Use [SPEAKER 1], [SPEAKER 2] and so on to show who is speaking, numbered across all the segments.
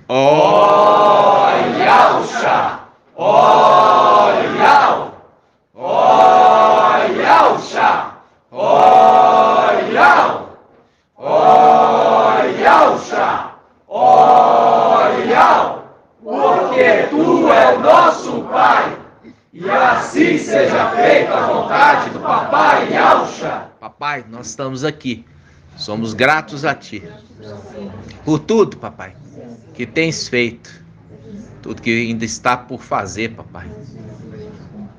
[SPEAKER 1] Olhauxa! Olhau! Olhauxa! Olhau! Olhauxa! Olhau! Porque tu é o nosso Pai, e assim seja feita a vontade do Papai Yauxa.
[SPEAKER 2] Papai, nós estamos aqui, somos gratos a Ti, por tudo, papai, que tens feito, tudo que ainda está por fazer, papai.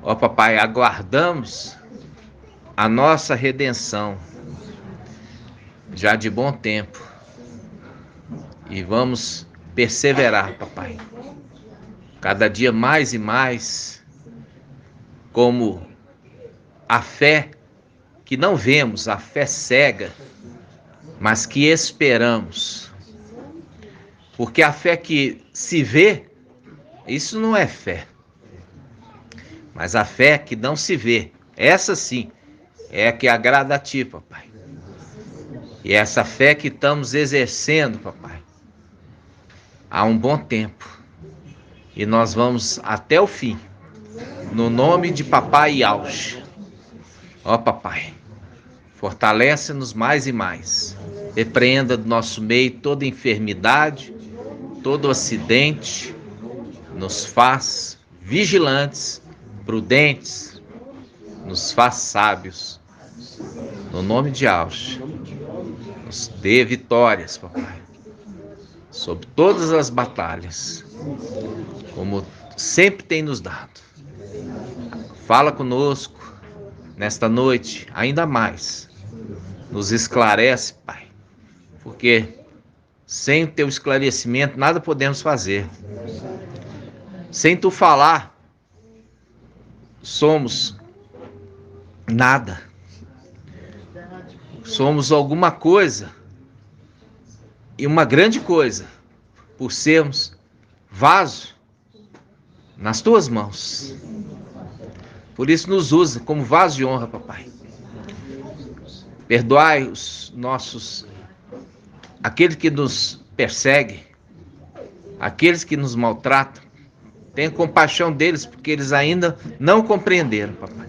[SPEAKER 2] Ó, papai, aguardamos a nossa redenção, já de bom tempo, e vamos perseverar, papai, cada dia mais e mais, como a fé que não vemos, a fé cega, mas que esperamos. Porque a fé que se vê, isso não é fé. Mas a fé que não se vê, essa sim, é a que agrada a Ti, papai. E essa fé que estamos exercendo, papai, há um bom tempo. E nós vamos até o fim, no nome de Papai Yauxa. Ó, papai, fortalece-nos mais e mais. Repreenda do nosso meio toda enfermidade, todo acidente. Nos faz vigilantes, prudentes, nos faz sábios. No nome de Yauxa, nos dê vitórias, papai, sobre todas as batalhas, como sempre tem nos dado. Fala conosco nesta noite, ainda mais. Nos esclarece, Pai, porque sem o Teu esclarecimento nada podemos fazer. Sem Tu falar, somos nada. Somos alguma coisa, e uma grande coisa, por sermos vaso nas Tuas mãos. Por isso nos usa como vaso de honra, papai. Perdoai os nossos, aqueles que nos perseguem, aqueles que nos maltratam. Tenha compaixão deles, porque eles ainda não compreenderam, papai.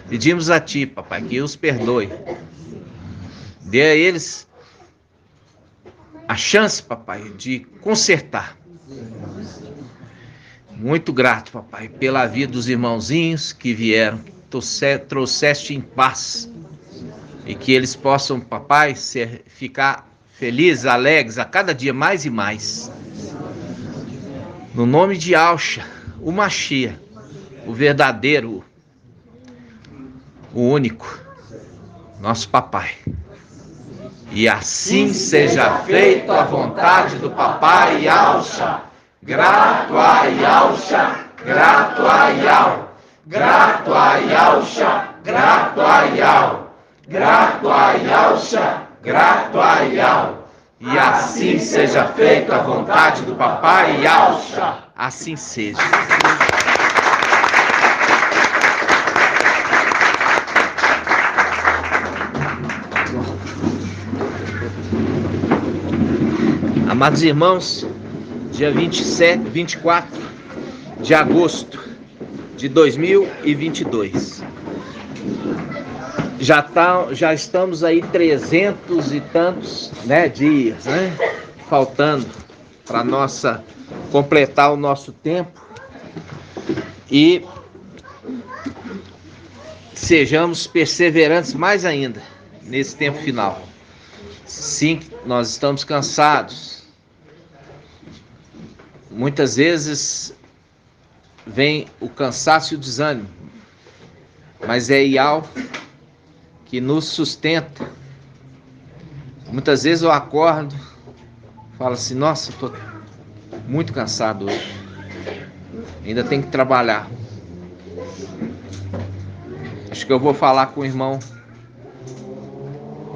[SPEAKER 2] Pedimos a Ti, papai, que os perdoe. Dê a eles a chance, papai, de consertar. Muito grato, papai, pela vida dos irmãozinhos que vieram, que trouxeste em paz. E que eles possam, papai, ficar felizes, alegres a cada dia mais e mais. No nome de Yauxa, o Machia, o verdadeiro, o único, nosso papai. E assim seja feita a vontade do Papai Yauxa. Grato a Yauxa, grato a Yau, grato a Yauxa, grato a Yau, grato a Yauxa, grato a Yau. E assim seja feita a vontade do Papai Yauxa. Assim seja. Amados irmãos, dia 24 de agosto de 2022. Já estamos aí 300 e tantos, dias, faltando para completar o nosso tempo, e sejamos perseverantes mais ainda nesse tempo final. Sim, nós estamos cansados. Muitas vezes vem o cansaço e o desânimo, mas é Iau que nos sustenta. Muitas vezes eu acordo, falo assim, nossa, estou muito cansado hoje, ainda tenho que trabalhar. Acho que eu vou falar com o irmão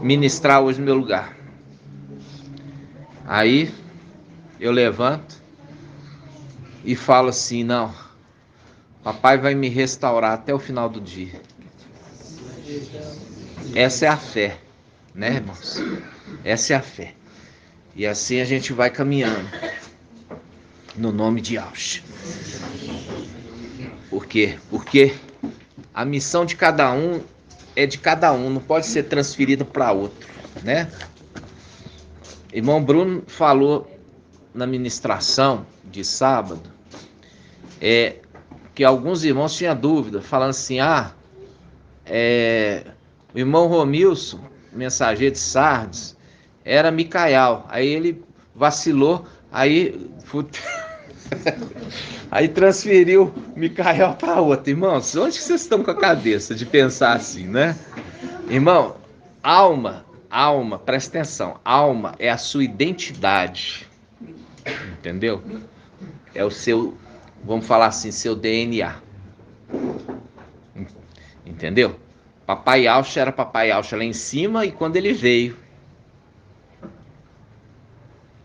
[SPEAKER 2] ministrar hoje no meu lugar. Aí eu levanto e falo assim, não, papai vai me restaurar até o final do dia. Essa é a fé, irmãos? Essa é a fé. E assim a gente vai caminhando. No nome de Yahshua. Por quê? Porque a missão de cada um é de cada um, não pode ser transferida para outro, né? Irmão Bruno falou na ministração de sábado que alguns irmãos tinham dúvida, falando assim, o irmão Romilson, mensageiro de Sardes, era Micael. Aí ele vacilou, aí transferiu Micael para outro. Irmãos, onde que vocês estão com a cabeça de pensar assim, né? Irmão, alma, presta atenção, alma é a sua identidade, entendeu? É o seu, vamos falar assim, seu DNA, entendeu? Papai Yahshua era Papai Yahshua lá em cima e quando ele veio.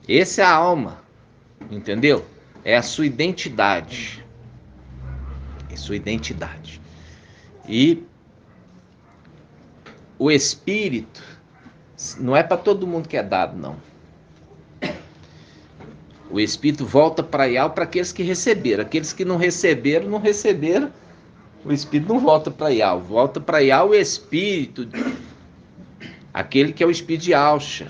[SPEAKER 2] Essa é a alma, entendeu? É a sua identidade. É sua identidade. E o Espírito não é para todo mundo que é dado, não. O Espírito volta para Yahweh para aqueles que receberam. Aqueles que não receberam, o Espírito não volta para Yahweh. Volta para Yahweh o Espírito, aquele que é o Espírito de Yahshua,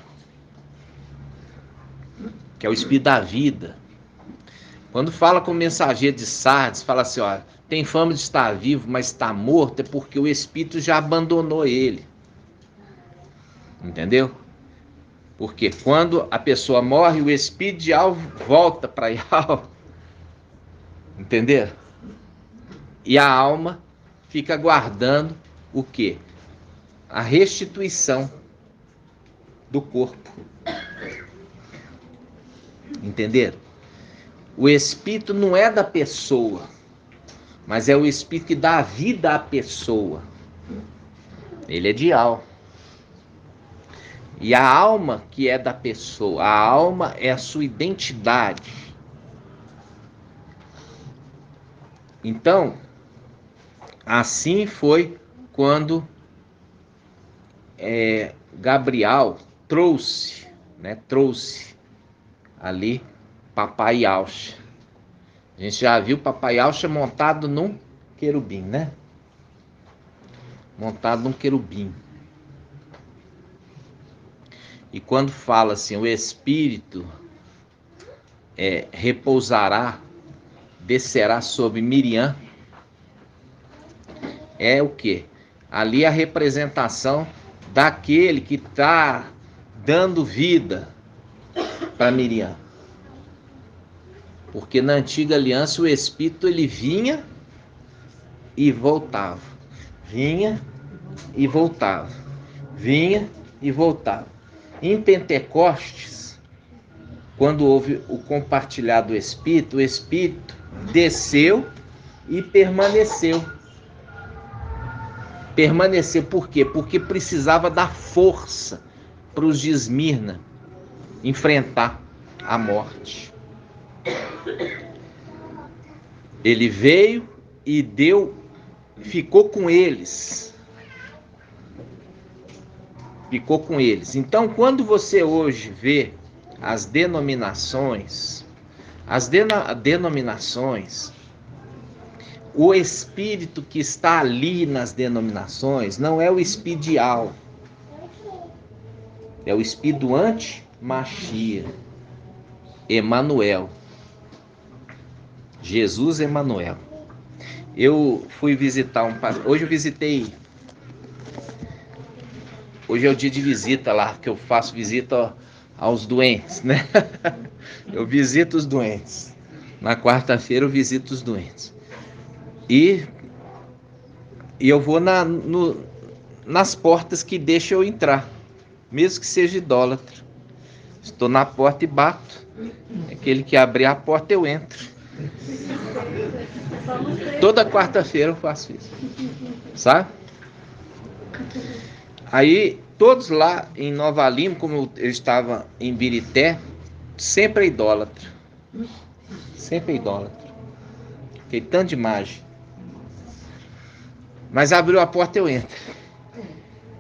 [SPEAKER 2] que é o Espírito da vida. Quando fala com o mensageiro de Sardes, fala assim, ó, tem fama de estar vivo, mas está morto, é porque o Espírito já abandonou ele. Entendeu? Porque quando a pessoa morre, o Espírito de Yahweh volta para Yahweh. Entendeu? E a alma fica aguardando o quê? A restituição do corpo. Entenderam? O Espírito não é da pessoa, mas é o Espírito que dá vida à pessoa. Ele é de Yahweh. E a alma que é da pessoa, a alma é a sua identidade. Então, assim foi quando Gabriel trouxe ali Papai Yahshua. A gente já viu Papai Yahshua montado num querubim, né? Montado num querubim. E quando fala assim, o Espírito repousará, descerá sobre Miriam, é o quê? Ali a representação daquele que está dando vida para Miriam. Porque na antiga aliança o Espírito ele vinha e voltava. Vinha e voltava. Vinha e voltava. Em Pentecostes, quando houve o compartilhar do Espírito, o Espírito desceu e permaneceu. Permaneceu por quê? Porque precisava dar força para os de Esmirna enfrentar a morte. Ele veio e ficou com eles. Ficou com eles. Então, quando você hoje vê as denominações, o espírito que está ali nas denominações não é o espírito de Al, é o espírito anti-Machia, Emanuel, Jesus Emanuel. Eu fui visitar hoje é o dia de visita lá, que eu faço visita aos doentes, né? Eu visito os doentes. Na quarta-feira eu visito os doentes. E eu vou nas portas que deixam eu entrar, mesmo que seja idólatra. Estou na porta e bato. Aquele que abrir a porta eu entro. Toda quarta-feira eu faço isso. Sabe? Aí, todos lá em Nova Lima, como eu estava em Birité, sempre é idólatra. Sempre é idólatra. Tem tanto de imagem. Mas abriu a porta, eu entro.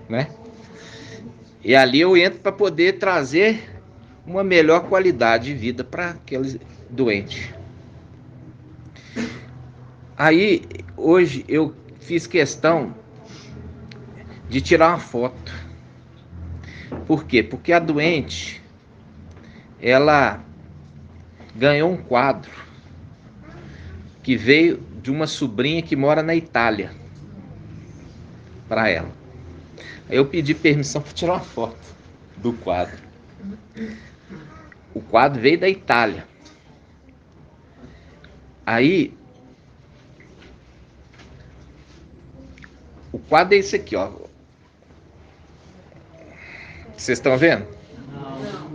[SPEAKER 2] Né? E ali eu entro para poder trazer uma melhor qualidade de vida para aquele doente. Aí, hoje, eu fiz questão de tirar uma foto. Por quê? Porque a doente, ela ganhou um quadro que veio de uma sobrinha que mora na Itália, para ela. Aí eu pedi permissão para tirar uma foto do quadro. O quadro veio da Itália. Aí, o quadro é esse aqui, ó. Vocês estão vendo?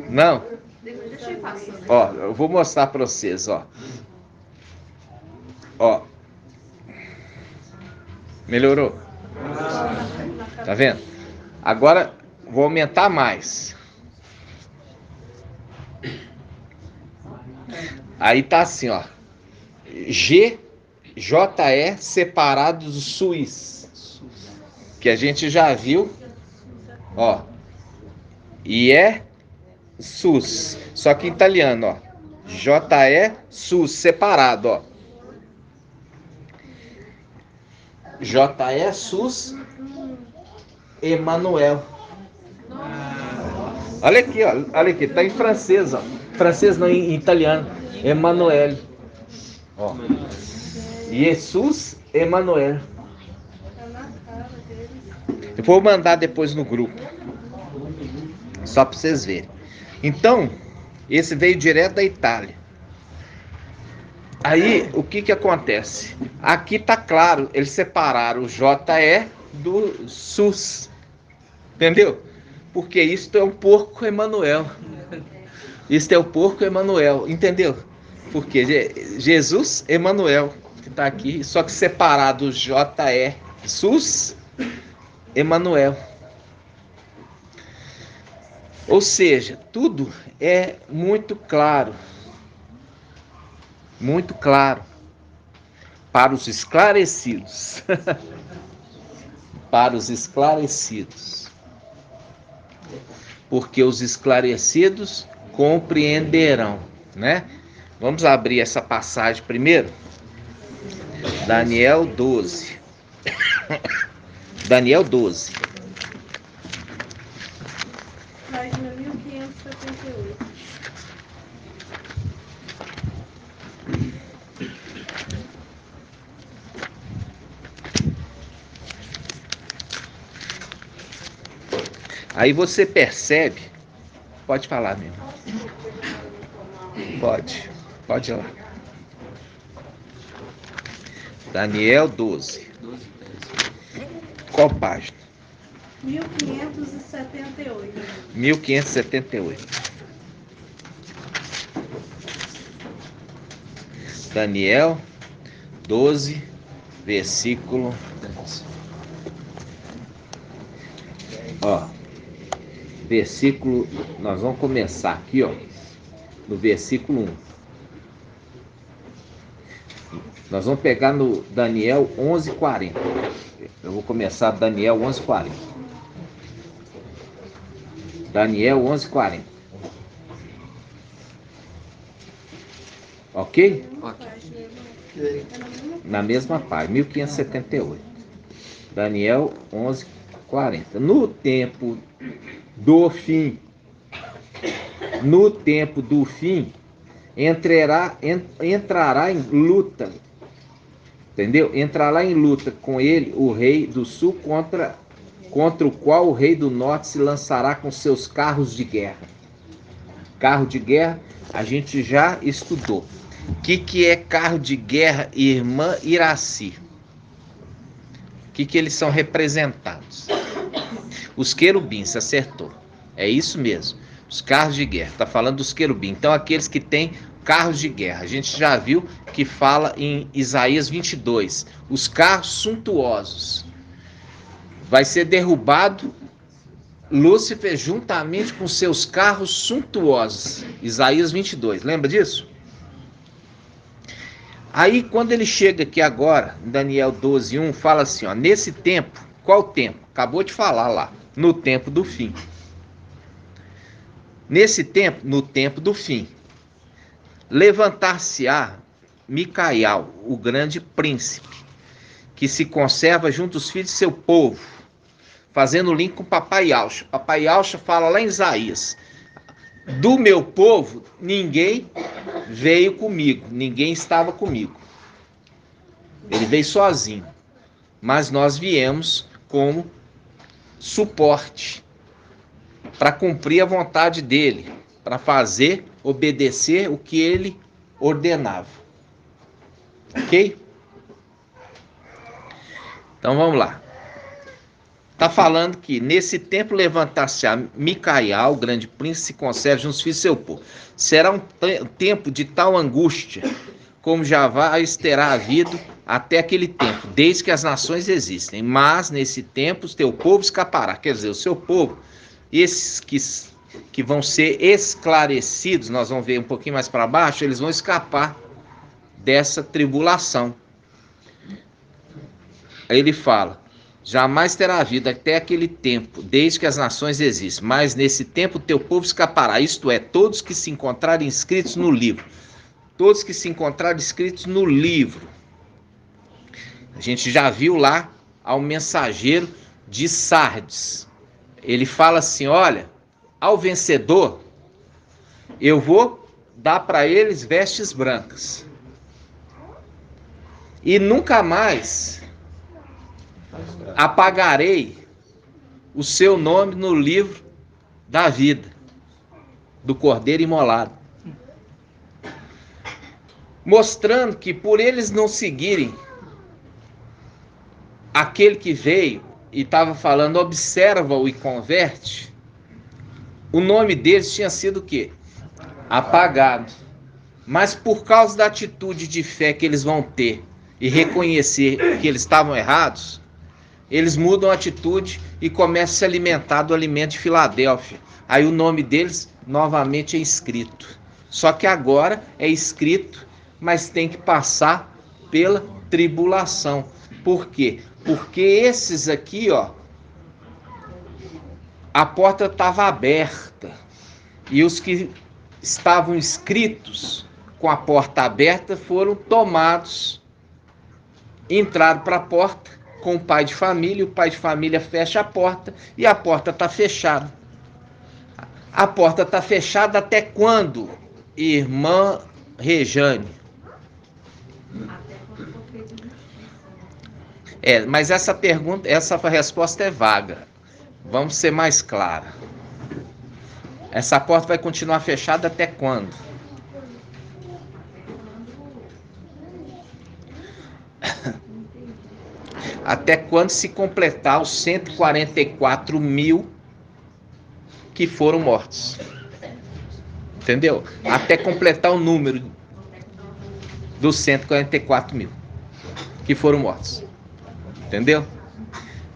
[SPEAKER 2] Não?
[SPEAKER 3] Deixa eu passar.
[SPEAKER 2] Ó, eu vou mostrar para vocês, ó. Ó. Melhorou? Tá vendo? Agora vou aumentar mais. Aí tá assim, ó. GJE separados do SUS. Que a gente já viu. Ó. E é SUS. Só que em italiano, ó. JE SUS separado, ó. JE SUS Emanuel. Olha aqui, ó. Olha aqui, tá em francês, ó. Francês não, em italiano. Emanuel. Ó. Jesus Emanuel. Eu vou mandar depois no grupo. Só para vocês verem. Então, esse veio direto da Itália. Aí, o que que acontece? Aqui tá claro, eles separaram o JE do SUS. Entendeu? Porque isto é o porco Emanuel. Isto é o porco Emanuel, entendeu? Porque Jesus Emanuel, que tá aqui, só que separado o JE SUS Emanuel. Ou seja, tudo é muito claro. Muito claro. Para os esclarecidos. Para os esclarecidos. Porque os esclarecidos compreenderão, né? Vamos abrir essa passagem primeiro. Daniel 12. Daniel 12.
[SPEAKER 3] Página 1578.
[SPEAKER 2] Aí você percebe. Pode falar mesmo. Pode ir lá. Daniel 12. Qual página?
[SPEAKER 3] 1578.
[SPEAKER 2] 1578. Daniel 12, versículo. Ó. Versículo. Nós vamos começar aqui, ó. No versículo 1. Nós vamos pegar no Daniel 11:40. Eu vou começar Daniel 11:40. Daniel 11:40. Ok? Na mesma página, 1578. Daniel 11:40. No tempo do fim. No tempo do fim, entrará em luta. Entendeu? Entrará em luta com ele o rei do sul contra o qual o rei do norte se lançará com seus carros de guerra. Carro de guerra, a gente já estudou. O que é carro de guerra, irmã Iraci? O que eles são representados? Os querubins, acertou. É isso mesmo. Os carros de guerra. Está falando dos querubins. Então, aqueles que têm carros de guerra. A gente já viu que fala em Isaías 22. Os carros suntuosos. Vai ser derrubado Lúcifer juntamente com seus carros suntuosos. Isaías 22. Lembra disso? Aí, quando ele chega aqui agora, em Daniel 12:1, fala assim, ó. Nesse tempo, qual tempo? Acabou de falar lá. No tempo do fim. Nesse tempo, no tempo do fim, levantar-se-á Micael, o grande príncipe, que se conserva junto aos filhos de seu povo, fazendo link com Papai Yaucha. Papai Yaucha fala lá em Isaías: do meu povo ninguém veio comigo, ninguém estava comigo. Ele veio sozinho, mas nós viemos como suporte para cumprir a vontade dele, para fazer, obedecer o que ele ordenava. Ok? Então vamos lá. Está falando que nesse tempo levantar-se-á Micael, o grande príncipe, se conserve junto aos filhos de seu povo. Será um tempo de tal angústia como jamais terá havido até aquele tempo, desde que as nações existem. Mas nesse tempo o teu povo escapará. Quer dizer, o seu povo, esses que vão ser esclarecidos, nós vamos ver um pouquinho mais para baixo, eles vão escapar dessa tribulação. Aí ele fala: jamais terá havido até aquele tempo, desde que as nações existem, mas nesse tempo o teu povo escapará, isto é, todos que se encontrarem inscritos no livro. Todos que se encontrarem inscritos no livro. A gente já viu lá ao mensageiro de Sardes. Ele fala assim: olha, ao vencedor, eu vou dar para eles vestes brancas. E nunca mais apagarei o seu nome no livro da vida, do Cordeiro imolado. Mostrando que por eles não seguirem aquele que veio e estava falando, observa-o e converte, o nome deles tinha sido o quê? Apagado. Mas por causa da atitude de fé que eles vão ter e reconhecer que eles estavam errados, eles mudam a atitude e começam a se alimentar do alimento de Filadélfia. Aí o nome deles novamente é escrito. Só que agora é escrito, mas tem que passar pela tribulação. Por quê? Porque esses aqui, ó, a porta estava aberta. E os que estavam inscritos com a porta aberta foram tomados, entraram para a porta com o pai de família, o pai de família fecha a porta e a porta está fechada. A porta está fechada até quando, irmã Rejane? Mas essa pergunta, essa resposta é vaga. Vamos ser mais claros. Essa porta vai continuar fechada até quando? Até quando se completar os 144 mil que foram mortos. Entendeu? Até completar o número dos 144 mil que foram mortos. Entendeu?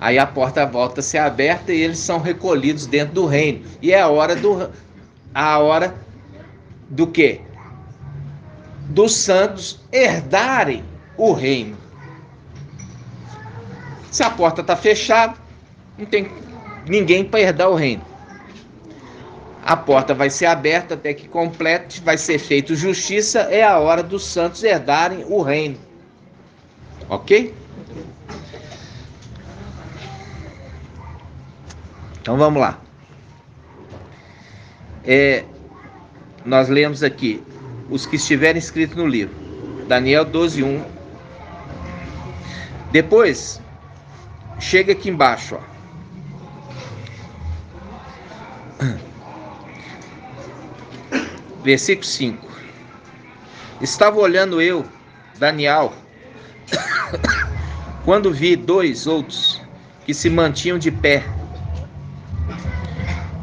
[SPEAKER 2] Aí a porta volta a ser aberta e eles são recolhidos dentro do reino. E é a hora do quê? Dos santos herdarem o reino. Se a porta está fechada, não tem ninguém para herdar o reino. A porta vai ser aberta até que complete, vai ser feita justiça, é a hora dos santos herdarem o reino. Ok? Então vamos lá. Nós lemos aqui os que estiverem escritos no livro. Daniel 12:1. Depois, chega aqui embaixo, ó. Versículo 5. Estava olhando eu, Daniel, quando vi dois outros que se mantinham de pé,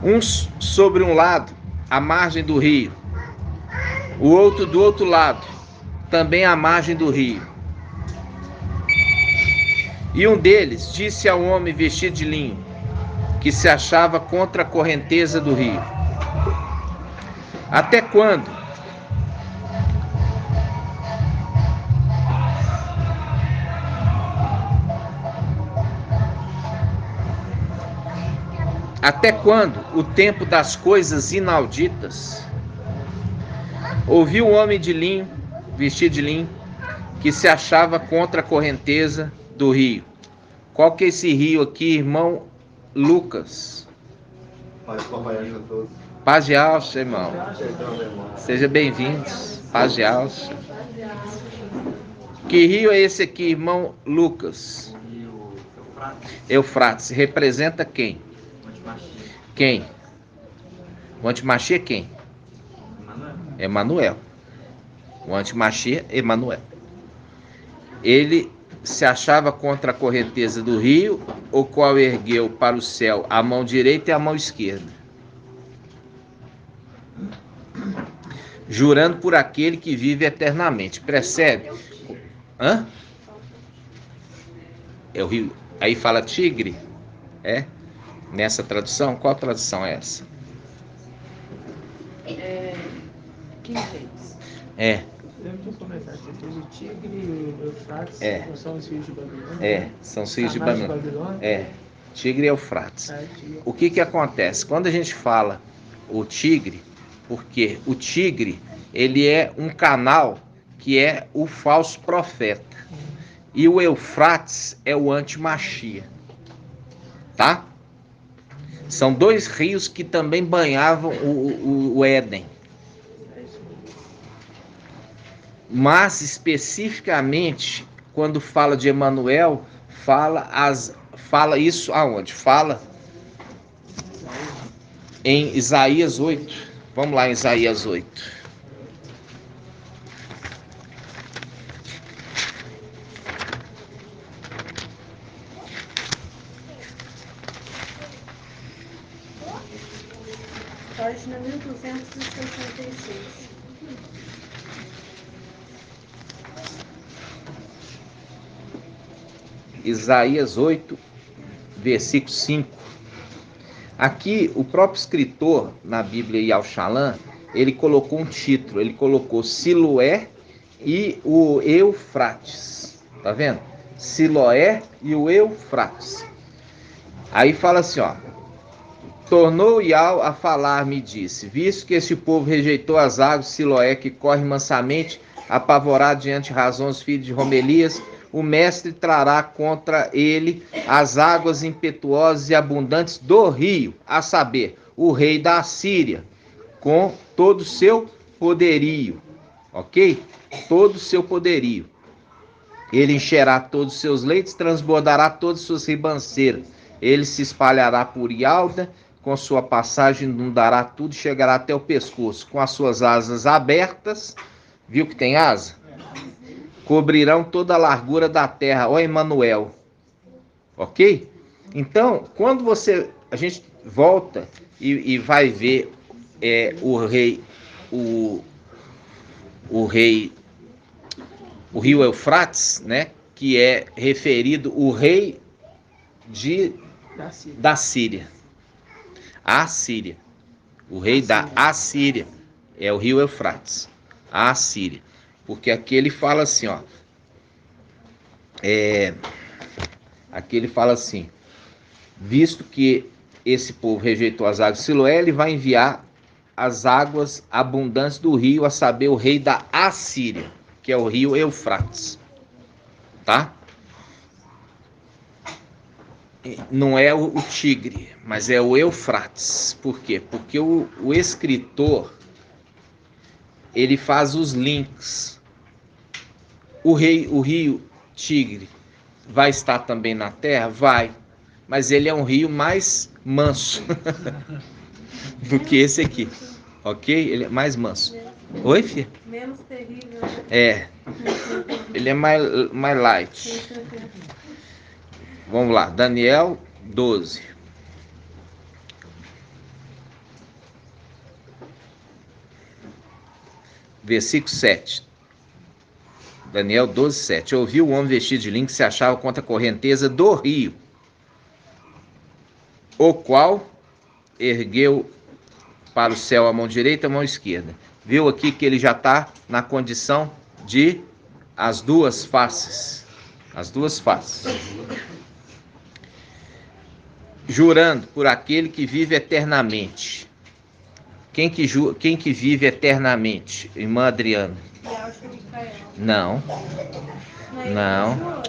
[SPEAKER 2] uns sobre um lado, à margem do rio, o outro do outro lado, também à margem do rio. E um deles disse ao homem vestido de linho, que se achava contra a correnteza do rio: até quando Até quando? O tempo das coisas inauditas. Ouviu um homem de linho, vestido de linho, que se achava contra a correnteza do rio. Qual que é esse rio aqui, irmão Lucas? Paz de Alça, irmão. Seja bem-vindos. Paz de Alça. Que rio é esse aqui, irmão Lucas? Eufrates. Representa quem? Quem? O Antimachia é quem? Emanuel. O Antimachia é Emanuel. Ele se achava contra a correnteza do rio, o qual ergueu para o céu a mão direita e a mão esquerda, jurando por aquele que vive eternamente. Percebe? Hã? É o rio. Aí fala tigre? É? Nessa tradução? Qual tradução é essa?
[SPEAKER 4] King James.
[SPEAKER 2] É.
[SPEAKER 4] Lembra de comentar que teve o Tigre e o Eufrates, são os rios de Babilônia?
[SPEAKER 2] São os rios de
[SPEAKER 4] Canais
[SPEAKER 2] Babilônia. Tigre e Eufrates.
[SPEAKER 4] Tigre.
[SPEAKER 2] O que acontece? Quando a gente fala o tigre, porque o tigre, ele é um canal que é o falso profeta. E o Eufrates é o antimachia. Tá? São dois rios que também banhavam o Éden. Mas especificamente quando fala de Emanuel, fala isso aonde? Fala em Isaías 8. Vamos lá em Isaías 8.
[SPEAKER 3] Página 1266.
[SPEAKER 2] Isaías 8, versículo 5. Aqui, o próprio escritor na Bíblia, Yal-Shalom, ele colocou um título, ele colocou Siloé e o Eufrates. Tá vendo? Siloé e o Eufrates. Aí fala assim, ó. Tornou Yal a falar, me disse, visto que este povo rejeitou as águas de Siloé, que corre mansamente, apavorado diante de Razões, filho de Romelias, o mestre trará contra ele as águas impetuosas e abundantes do rio, a saber, o rei da Assíria, com todo o seu poderio, ok? Todo o seu poderio. Ele encherá todos os seus leitos, transbordará todas as suas ribanceiras. Ele se espalhará por Ialda, com sua passagem inundará tudo, chegará até o pescoço, com as suas asas abertas. Viu que tem asa? Cobrirão toda a largura da terra, ó Emanuel. Ok? Então, quando a gente volta e vai ver o rio Eufrates, né? Que é referido o rei da Síria. A Síria. O rei da Assíria é o rio Eufrates. A Assíria. Porque aqui ele fala assim, ó. Aqui ele fala assim: visto que esse povo rejeitou as águas de Siloé, ele vai enviar as águas abundantes do rio, a saber, o rei da Assíria, que é o rio Eufrates. Tá? Não é o Tigre, mas é o Eufrates. Por quê? Porque o escritor, ele faz os links. O rio Tigre vai estar também na terra? Vai. Mas ele é um rio mais manso do que esse aqui. Ok? Ele é mais manso. Oi, filha?
[SPEAKER 3] Menos terrível.
[SPEAKER 2] Ele é mais light. Vamos lá. Daniel 12. Versículo 7. Daniel 12, 7. Ouviu o homem vestido de linho que se achava contra a correnteza do rio, o qual ergueu para o céu a mão direita e a mão esquerda. Viu aqui que ele já está na condição de as duas faces. As duas faces. jurando por aquele que vive eternamente. Quem que vive eternamente? Irmã Adriana?
[SPEAKER 3] Yaucha Micael.
[SPEAKER 2] Não,
[SPEAKER 3] Mas ele
[SPEAKER 2] não,
[SPEAKER 3] jura.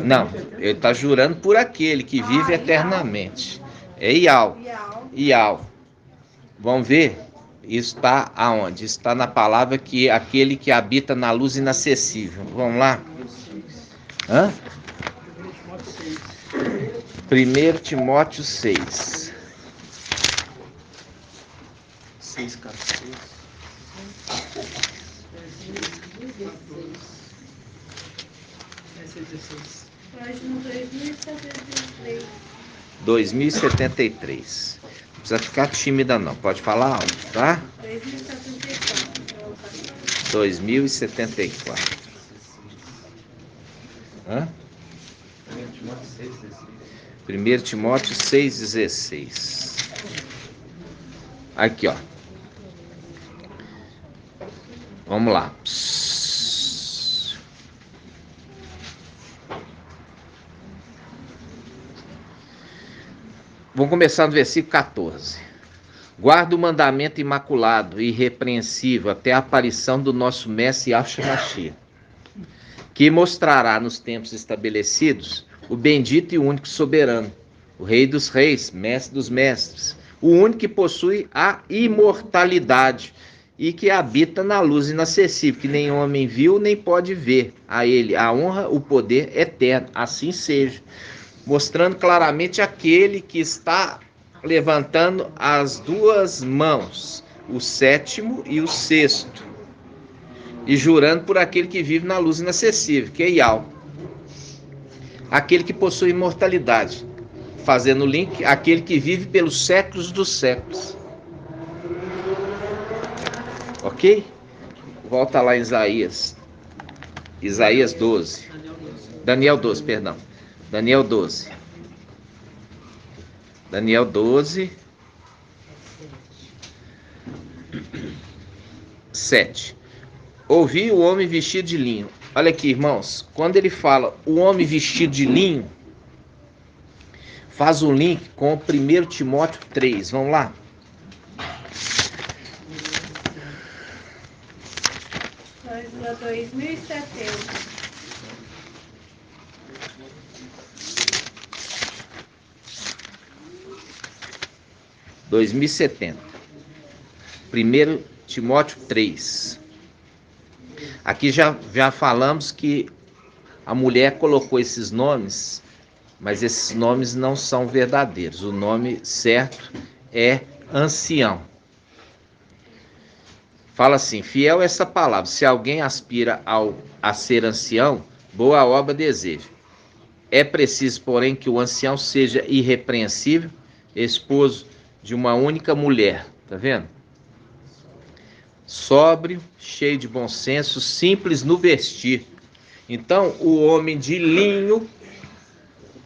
[SPEAKER 2] não. Ele está jurando por aquele que vive eternamente. É Ial. Ial. Vamos ver? Isso está aonde? Isso está na palavra que aquele que habita na luz inacessível. Vamos lá? Hã? 1 Timóteo 6.
[SPEAKER 4] 6,14. Essa é 16.
[SPEAKER 3] Página 2073.
[SPEAKER 2] 2073. Não precisa ficar tímida não, pode falar alto, tá?
[SPEAKER 3] 2074.
[SPEAKER 2] 2074. Hã? 1 Timóteo 6,16. Aqui, ó. Vamos lá. Vamos começar no versículo 14. Guarda o mandamento imaculado e irrepreensível até a aparição do nosso Mestre Yahshua Mashiach, que mostrará nos tempos estabelecidos o bendito e único soberano, o Rei dos Reis, Mestre dos Mestres, o único que possui a imortalidade e que habita na luz inacessível, que nem homem viu nem pode ver. A ele a honra, o poder eterno, assim seja. Mostrando claramente aquele que está levantando as duas mãos, o sétimo e o sexto, e jurando por aquele que vive na luz inacessível, que é Ial, aquele que possui imortalidade, fazendo o link, aquele que vive pelos séculos dos séculos. Ok? Volta lá em Isaías 12. Daniel 12, perdão. Daniel 12. Daniel 12, 7. Ouvi o homem vestido de linho. Olha aqui, irmãos. Quando ele fala o homem vestido de linho, faz um link com 1 Timóteo 3. Vamos lá?
[SPEAKER 3] Página 2070.
[SPEAKER 2] 2070. 1 Timóteo 3. Aqui já falamos que a mulher colocou esses nomes, mas esses nomes não são verdadeiros. O nome certo é ancião. Fala assim: fiel é essa palavra. Se alguém aspira a ser ancião, boa obra deseja. É preciso, porém, que o ancião seja irrepreensível, esposo de uma única mulher, tá vendo? Sóbrio, cheio de bom senso, simples no vestir. Então, o homem de linho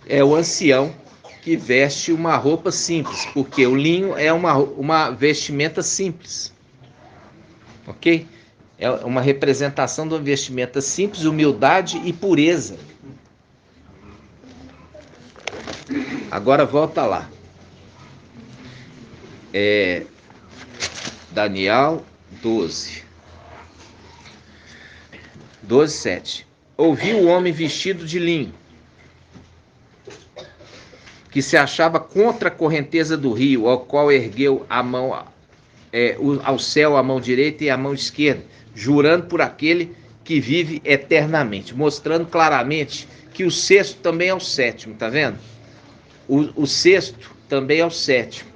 [SPEAKER 2] é o ancião que veste uma roupa simples, porque o linho é uma vestimenta simples, ok? É uma representação de uma vestimenta simples, humildade e pureza. Agora volta lá. Daniel 12, 7. Ouvi o homem vestido de linho, que se achava contra a correnteza do rio, ao qual ergueu a mão ao céu a mão direita e a mão esquerda, jurando por aquele que vive eternamente, mostrando claramente que o sexto também é o sétimo, tá vendo? O sexto também é o sétimo.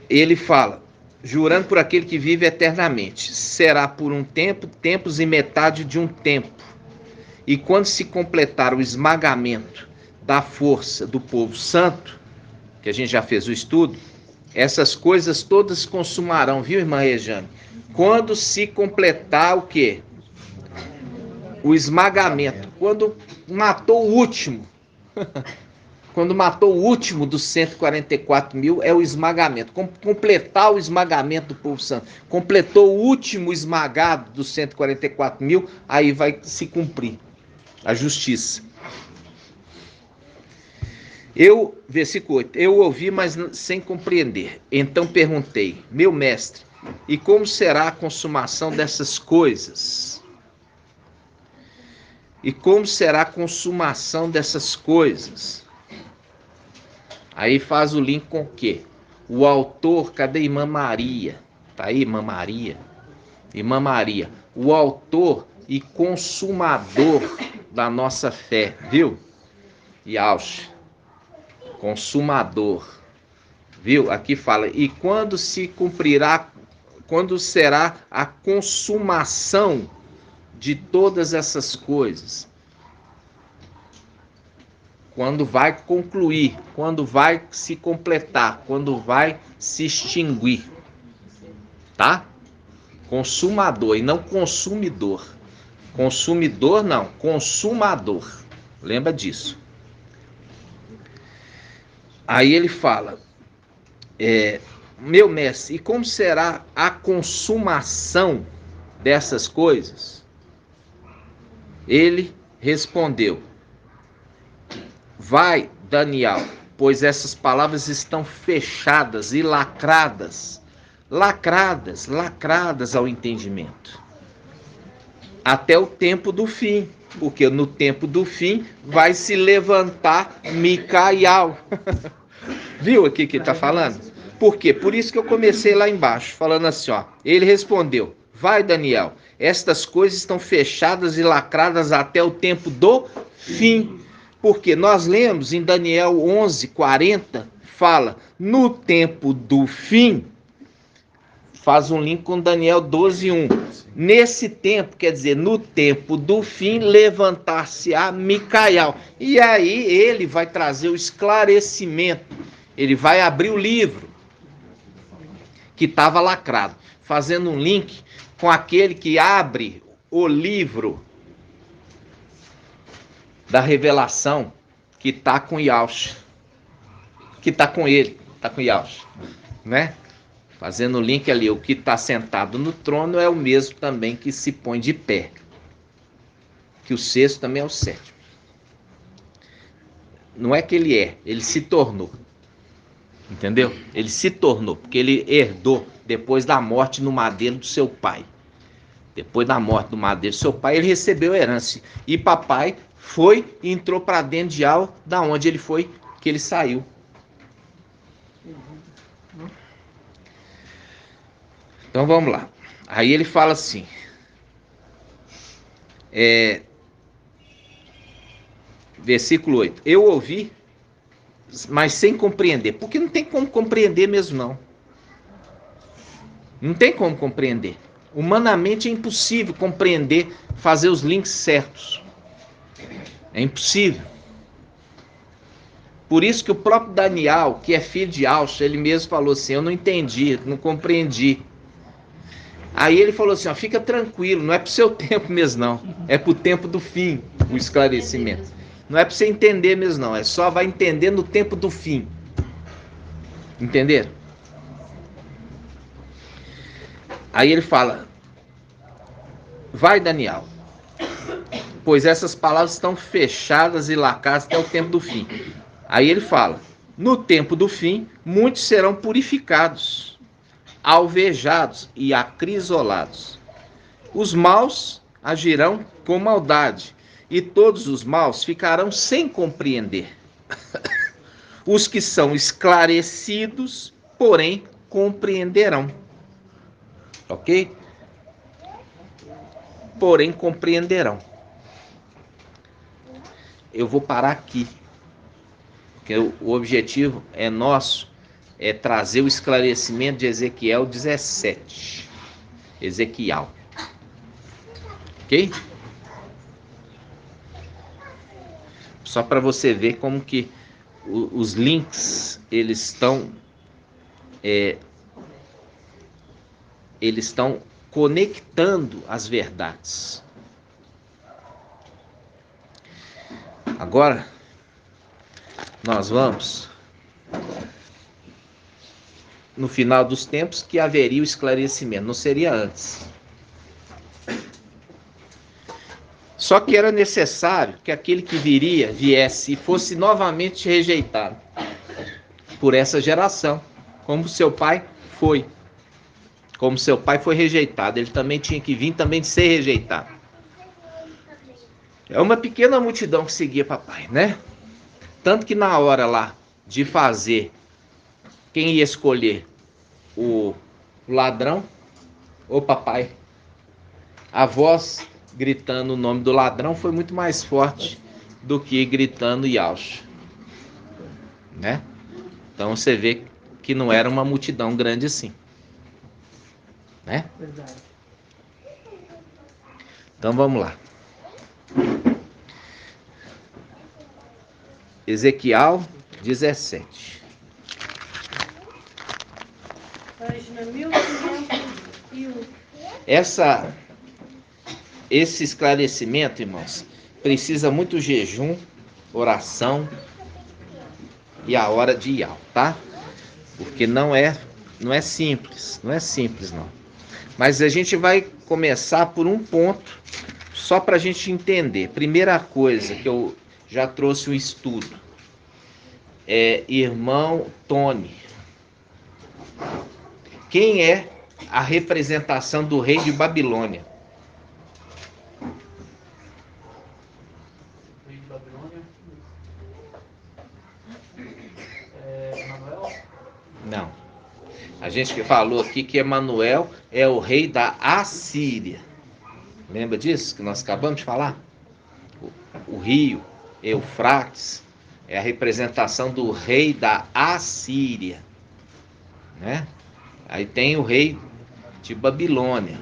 [SPEAKER 2] Ele fala, jurando por aquele que vive eternamente, será por um tempo, tempos e metade de um tempo. E quando se completar o esmagamento da força do povo santo, que a gente já fez o estudo, essas coisas todas consumarão, viu, irmã Rejane? Quando se completar o quê? O esmagamento. Quando matou o último. Quando matou o último dos 144 mil, é o esmagamento. Completar o esmagamento do povo santo. Completou o último esmagado dos 144 mil, aí vai se cumprir. a justiça. Versículo 8, eu ouvi, mas sem compreender. Então perguntei, meu mestre, e como será a consumação dessas coisas? E como será a consumação dessas coisas? Aí faz o link com o quê? O autor, cadê Irmã Maria? Tá aí, Irmã Maria? Irmã Maria, o autor e consumador da nossa fé, viu? Yaush, consumador, viu? Aqui fala, e quando se cumprirá, quando será a consumação de todas essas coisas? Quando vai concluir, quando vai se completar, quando vai se extinguir, tá? Consumador e não consumidor. Consumidor não, consumador. Lembra disso. Aí ele fala, meu mestre, e como será a consumação dessas coisas? Ele respondeu, vai, Daniel, pois essas palavras estão fechadas e lacradas ao entendimento, até o tempo do fim, porque no tempo do fim vai se levantar Micael. Viu aqui que ele está falando? Por quê? Por isso que eu comecei lá embaixo, falando assim, ó. Ele respondeu, vai, Daniel, estas coisas estão fechadas e lacradas até o tempo do fim. Porque nós lemos em Daniel 11:40, fala, no tempo do fim, faz um link com Daniel 12:1. Nesse tempo, quer dizer, no tempo do fim, levantar-se-á Micael. E aí ele vai trazer o esclarecimento. Ele vai abrir o livro que estava lacrado, fazendo um link com aquele que abre o livro da revelação, que está com Yaush, que está com ele, está com Yaush, né? Fazendo o link ali, o que está sentado no trono é o mesmo também que se põe de pé. Que o sexto também é o sétimo. Não é que ele se tornou. Entendeu? Ele se tornou, porque ele herdou depois da morte no madeiro do seu pai. Depois da morte do madeiro do seu pai, ele recebeu a herança. E papai foi e entrou para dentro de algo da onde ele foi, que ele saiu. Então vamos lá. Aí ele fala assim, versículo 8. Eu ouvi, mas sem compreender. Porque não tem como compreender mesmo, não. Não tem como compreender. Humanamente é impossível compreender, fazer os links certos. É impossível. Por isso que o próprio Daniel, que é filho de Yaush, ele mesmo falou assim, eu não entendi, não compreendi. Aí ele falou assim, ó, fica tranquilo, não é pro seu tempo mesmo não, é pro tempo do fim, o esclarecimento. Não é para você entender mesmo não, é só vai entender no tempo do fim. Entenderam? Aí ele fala, vai, Daniel, pois essas palavras estão fechadas e lacradas até o tempo do fim. Aí ele fala, no tempo do fim, muitos serão purificados, alvejados e acrisolados. Os maus agirão com maldade, e todos os maus ficarão sem compreender. Os que são esclarecidos, porém, compreenderão. Ok? Porém, compreenderão. Eu vou parar aqui, porque o objetivo é nosso, é trazer o esclarecimento de Ezequiel 17. Ezequiel. Ok? Só para você ver como que os links, eles estão conectando as verdades. Agora, nós vamos no final dos tempos que haveria o esclarecimento, não seria antes. Só Só que era necessário que aquele que viesse e fosse novamente rejeitado por essa geração, como seu pai foi. Como seu pai foi rejeitado, ele também tinha que vir também de ser rejeitado. É uma pequena multidão que seguia papai, né? Tanto que na hora lá de fazer, quem ia escolher o ladrão, ô papai, a voz gritando o nome do ladrão foi muito mais forte do que gritando Yaucha, né? Então você vê que não era uma multidão grande assim, né?
[SPEAKER 4] Verdade.
[SPEAKER 2] Então vamos lá. Ezequiel 17.
[SPEAKER 3] Página 1501.
[SPEAKER 2] Esse esclarecimento, irmãos, precisa muito jejum, oração e a hora de Iau, tá? Porque não é simples, não é simples não. Mas a gente vai começar por um ponto, só para a gente entender. Primeira coisa que eu já trouxe um estudo, irmão Tony. Quem é a representação do rei de Babilônia?
[SPEAKER 4] Rei de Babilônia. Manuel?
[SPEAKER 2] Não. A gente que falou aqui que Emanuel é o rei da Assíria. Lembra disso que nós acabamos de falar? O rio Eufrates é a representação do rei da Assíria, né? Aí tem o rei de Babilônia.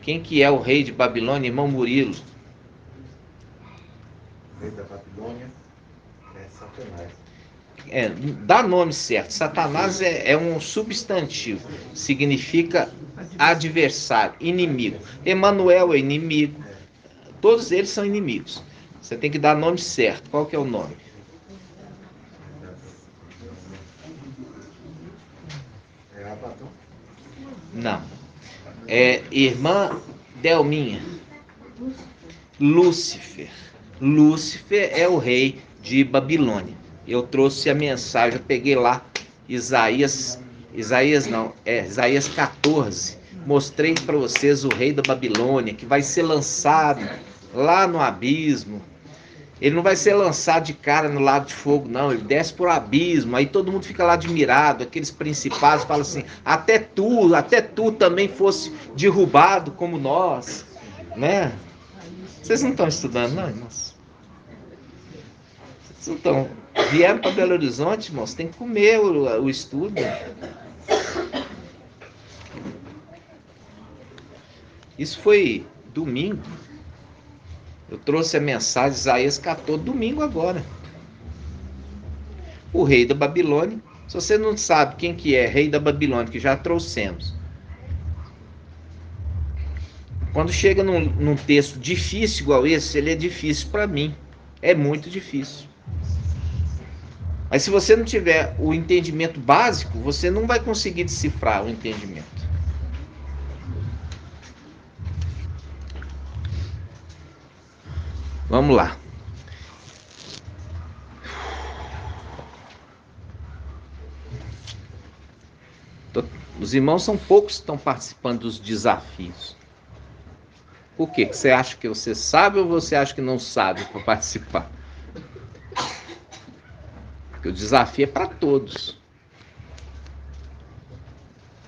[SPEAKER 2] Quem que é o rei de Babilônia, irmão Murilo?
[SPEAKER 5] O rei da Babilônia é Satanás.
[SPEAKER 2] Dá nome certo. Satanás é um substantivo. Significa adversário, inimigo. Emanuel é inimigo. Todos eles são inimigos. Você tem que dar nome certo. Qual que é o nome?
[SPEAKER 5] É Abaddon.
[SPEAKER 2] Não. Irmã Delminha. Lúcifer. Lúcifer é o rei de Babilônia. Eu trouxe a mensagem, eu peguei lá Isaías 14. Mostrei para vocês o rei da Babilônia, que vai ser lançado lá no abismo. Ele não vai ser lançado de cara no lago de fogo, não. Ele desce pro abismo. Aí todo mundo fica lá admirado. Aqueles principados falam assim: até tu também fosse derrubado como nós, né? Vocês não estão estudando, não, irmãos? Vocês não estão. Vieram para Belo Horizonte, irmãos? Tem que comer o estudo. Isso foi domingo. Eu trouxe a mensagem, Isaías 14, domingo agora. O rei da Babilônia. Se você não sabe quem que é rei da Babilônia, que já trouxemos. Quando chega num texto difícil igual esse, ele é difícil para mim. É muito difícil. Mas se você não tiver o entendimento básico, você não vai conseguir decifrar o entendimento. Vamos lá. Os irmãos são poucos que estão participando dos desafios. Por quê? Você acha que você sabe ou você acha que não sabe para participar? Porque o desafio é para todos.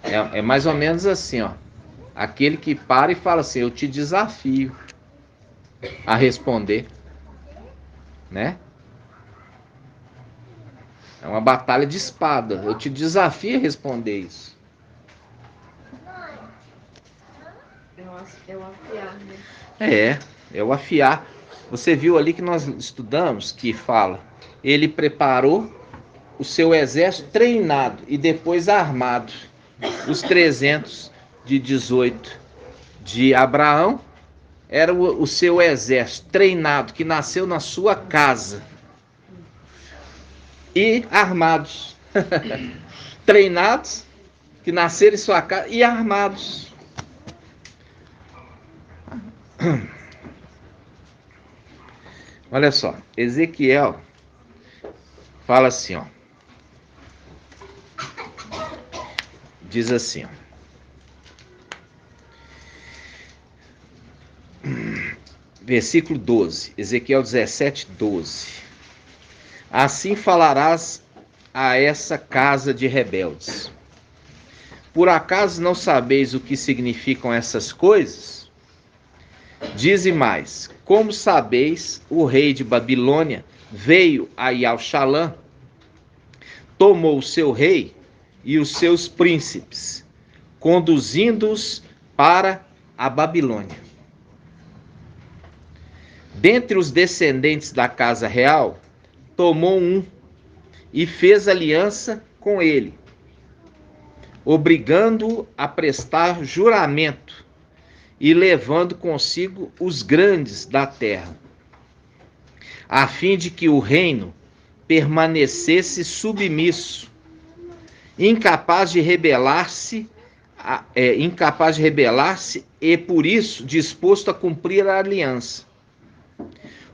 [SPEAKER 2] É mais ou menos assim, ó. Aquele que para e fala assim: eu te desafio a responder, né? É uma batalha de espada. Eu te desafio a responder isso.
[SPEAKER 3] É o afiar, né?
[SPEAKER 2] É o afiar. Você viu ali que nós estudamos que fala: ele preparou o seu exército treinado e depois armado. Os 318 de Abraão era o seu exército treinado, que nasceu na sua casa. E armados. Treinados, que nasceram em sua casa e armados. Olha só, Ezequiel fala assim, ó. Diz assim, ó. Versículo 12, Ezequiel 17, 12. Assim falarás a essa casa de rebeldes: por acaso não sabeis o que significam essas coisas? Dize mais: como sabeis, o rei de Babilônia veio a Yalxalã, tomou o seu rei e os seus príncipes, conduzindo-os para a Babilônia. Dentre os descendentes da casa real, tomou um e fez aliança com ele, obrigando-o a prestar juramento e levando consigo os grandes da terra, a fim de que o reino permanecesse submisso, incapaz de rebelar-se e por isso disposto a cumprir a aliança,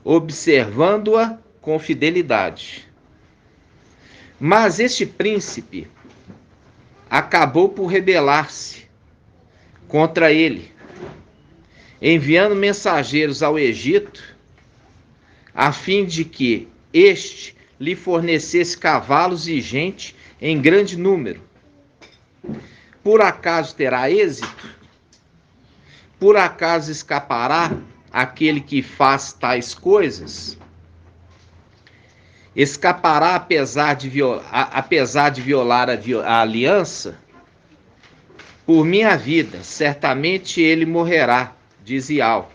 [SPEAKER 2] observando-a com fidelidade. Mas este príncipe acabou por rebelar-se contra ele, enviando mensageiros ao Egito, a fim de que este lhe fornecesse cavalos e gente em grande número. Por acaso terá êxito? Por acaso escapará aquele que faz tais coisas? Escapará apesar de violar a aliança? Por minha vida, certamente ele morrerá, diz Ial.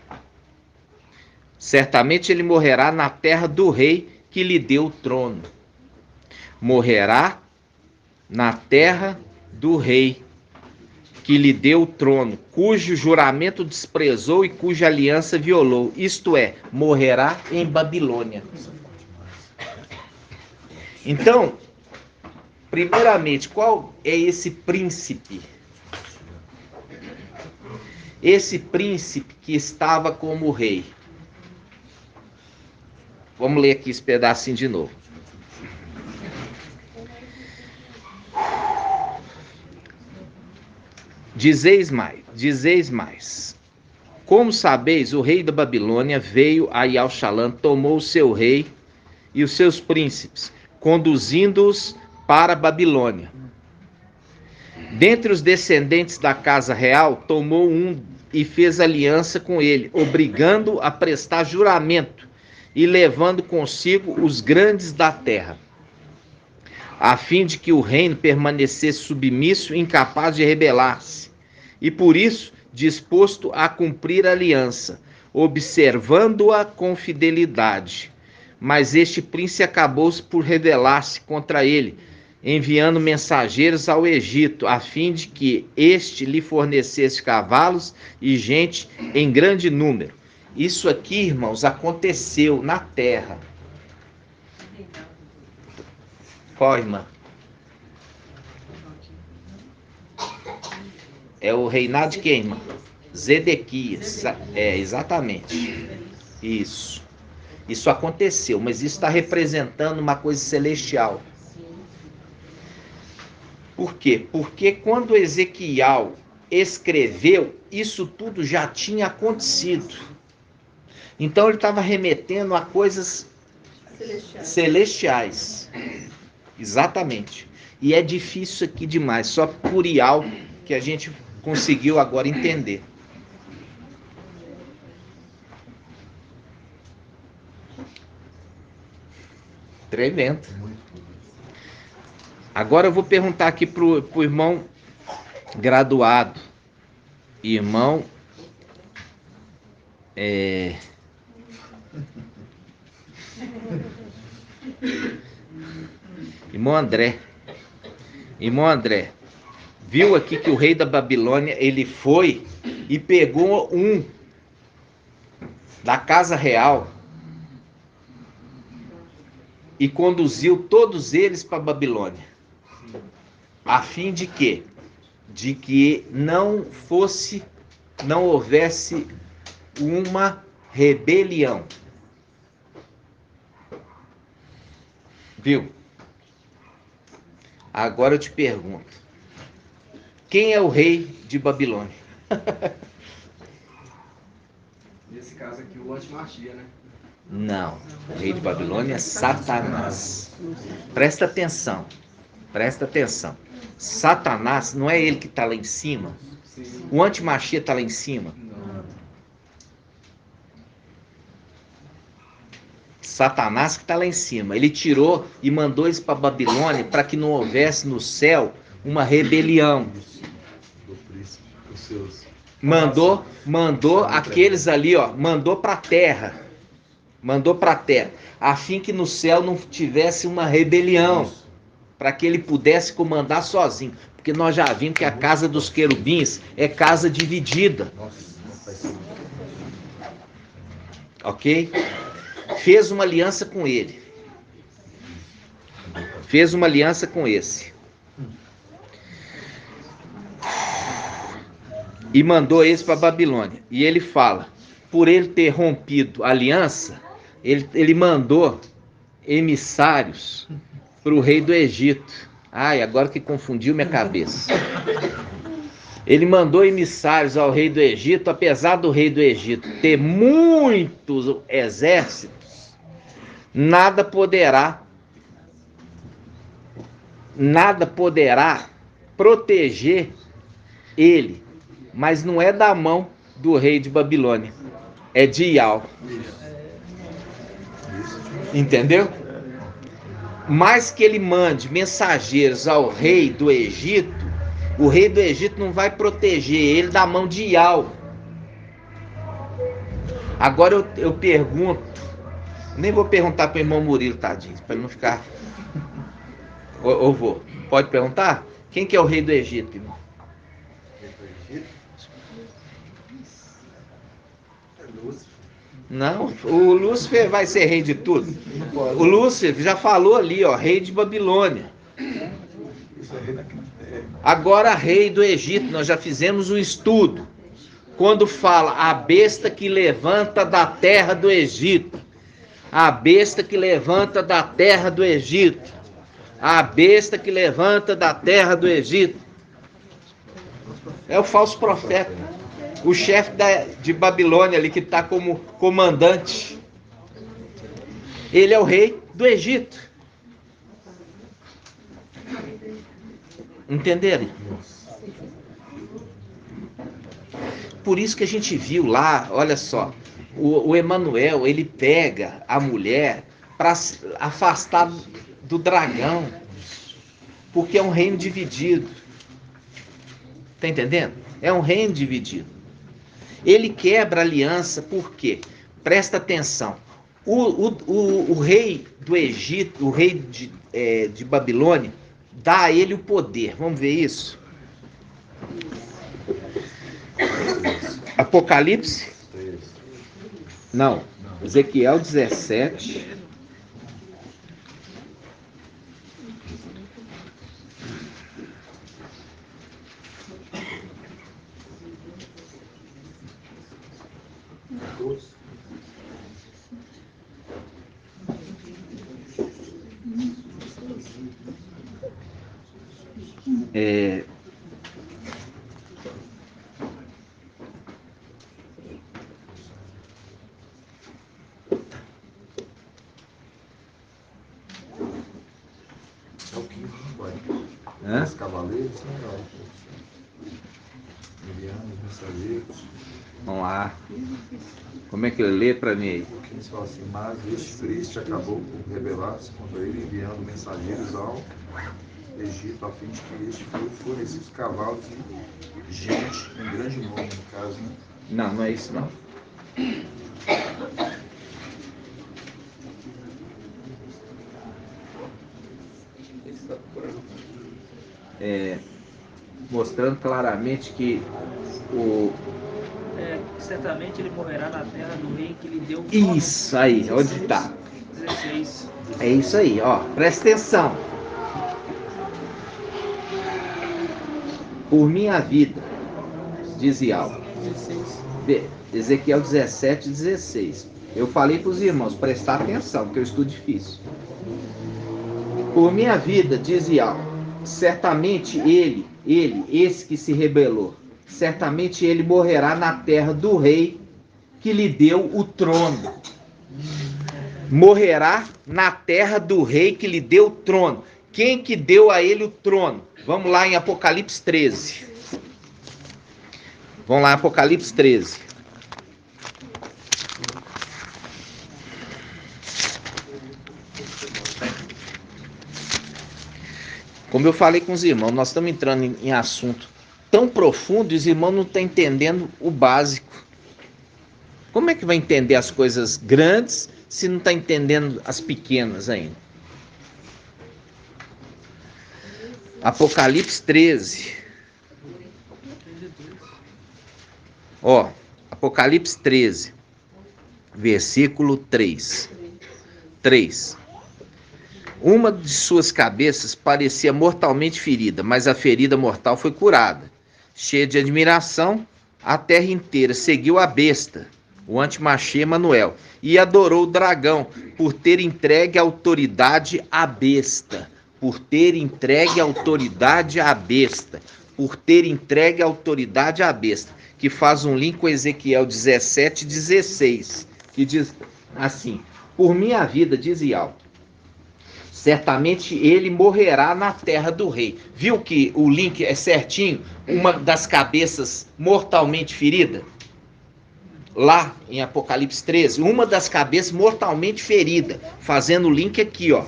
[SPEAKER 2] Certamente ele morrerá na terra do rei que lhe deu o trono. Morrerá na terra do rei que lhe deu o trono, cujo juramento desprezou e cuja aliança violou. Isto é, morrerá em Babilônia. Então, primeiramente, qual é esse príncipe? Esse príncipe que estava como rei. Vamos ler aqui esse pedacinho de novo. Dizeis mais. Como sabeis, o rei da Babilônia veio a Yalxalã, tomou o seu rei e os seus príncipes, conduzindo-os para a Babilônia. Dentre os descendentes da casa real, tomou um e fez aliança com ele, obrigando-o a prestar juramento e levando consigo os grandes da terra, a fim de que o reino permanecesse submisso, incapaz de rebelar-se, e por isso disposto a cumprir a aliança, observando-a com fidelidade. Mas este príncipe acabou por rebelar-se contra ele, enviando mensageiros ao Egito, a fim de que este lhe fornecesse cavalos e gente em grande número. Isso aqui, irmãos, aconteceu na terra. Qual, irmã? É o reinado de quem, irmã? Zedequias. É, exatamente. Isso. Isso aconteceu, mas isso está representando uma coisa celestial. Por quê? Porque quando Ezequiel escreveu, isso tudo já tinha acontecido. Então ele estava remetendo a coisas celestiais. Exatamente. E é difícil aqui demais, só por Ial que a gente conseguiu agora entender. Tremendo. Agora eu vou perguntar aqui pro irmão graduado. Irmão Irmão André. Irmão André, viu aqui que o rei da Babilônia, ele foi e pegou um da casa real e conduziu todos eles para a Babilônia. A fim de quê? De que não houvesse uma rebelião. Viu? Agora eu te pergunto. Quem é o rei de Babilônia?
[SPEAKER 6] Nesse caso aqui, o antimachia, né?
[SPEAKER 2] Não. O rei de Babilônia é Satanás. Presta atenção. Presta atenção. Satanás, não é ele que está lá em cima?
[SPEAKER 6] Sim.
[SPEAKER 2] O antimachia está lá em cima?
[SPEAKER 6] Não.
[SPEAKER 2] Satanás que está lá em cima. Ele tirou e mandou eles para Babilônia para que não houvesse no céu uma rebelião.
[SPEAKER 5] Do príncipe, os seus.
[SPEAKER 2] Mandou aqueles ali, ó, mandou para a terra. Mandou para a terra, a fim que no céu não tivesse uma rebelião, para que ele pudesse comandar sozinho. Porque nós já vimos que a casa dos querubins é casa dividida. Ok? Fez uma aliança com ele. Fez uma aliança com esse. E mandou esse para Babilônia. E ele fala, por ele ter rompido a aliança, ele mandou emissários para o rei do Egito. Ai, agora que confundiu minha cabeça. Ele mandou emissários ao rei do Egito, apesar do rei do Egito ter muitos exércitos, nada poderá proteger ele, mas não é da mão do rei de Babilônia, é de Ial. Entendeu? Mais que ele mande mensageiros ao rei do Egito, o rei do Egito não vai proteger ele da mão de Ial. Agora eu pergunto, nem vou perguntar para o irmão Murilo, tadinho, para ele não ficar... Ou vou? Pode perguntar? Quem que é o rei do Egito, irmão? Não, o Lúcifer vai ser rei de tudo. O Lúcifer já falou ali, ó, rei de Babilônia. Agora rei do Egito, nós já fizemos um estudo. Quando fala a besta que levanta da terra do Egito. A besta que levanta da terra do Egito. A besta que levanta da terra do Egito. É o falso profeta. O chefe de Babilônia ali que está como comandante. Ele é o rei do Egito. Entenderam? Por isso que a gente viu lá, olha só, o Emanuel, ele pega a mulher para afastar do dragão, porque é um reino dividido. Tá entendendo? É um reino dividido. Ele quebra a aliança, por quê? Presta atenção. O rei do Egito, o rei de Babilônia, dá a ele o poder. Vamos ver isso? Apocalipse? Não. Ezequiel 17.
[SPEAKER 5] Os cavaleiros, enviando os mensageiros.
[SPEAKER 2] Vamos lá. Como é que ele lê para mim aí?
[SPEAKER 5] Porque eles falam assim, mas este príncipe acabou por rebelar-se contra ele, enviando mensageiros ao Egito, a fim de que este fornecesse os cavalos e gente, um grande número, no caso, né?
[SPEAKER 2] Não, não é isso não. Mostrando claramente que
[SPEAKER 4] certamente ele morrerá na terra do rei que lhe deu.
[SPEAKER 2] Isso aí, onde está?
[SPEAKER 4] 16.
[SPEAKER 2] É isso aí, ó. Presta atenção. Por minha vida, diz Ial.
[SPEAKER 4] 16.
[SPEAKER 2] Ezequiel 17, 16. Eu falei para os irmãos prestar atenção, porque eu estudo difícil. Por minha vida, diz Ial, certamente esse que se rebelou, certamente ele morrerá na terra do rei que lhe deu o trono. Morrerá na terra do rei que lhe deu o trono. Quem que deu a ele o trono? Vamos lá em Apocalipse 13. Vamos lá, Apocalipse 13. Como eu falei com os irmãos, nós estamos entrando em assunto tão profundo e os irmãos não estão entendendo o básico. Como é que vai entender as coisas grandes se não está entendendo as pequenas ainda? Apocalipse 13. Ó, Apocalipse 13, versículo 3. 3. Uma de suas cabeças parecia mortalmente ferida, mas a ferida mortal foi curada. Cheia de admiração, a terra inteira seguiu a besta, o antimachê Emanuel, e adorou o dragão por ter entregue a autoridade à besta. Por ter entregue a autoridade à besta. Por ter entregue a autoridade à besta. Que faz um link com Ezequiel 17:16, que diz assim: por minha vida, diz Ial, certamente ele morrerá na terra do rei. Viu que o link é certinho? Uma das cabeças mortalmente ferida. Lá em Apocalipse 13, uma das cabeças mortalmente ferida. Fazendo o link aqui, ó.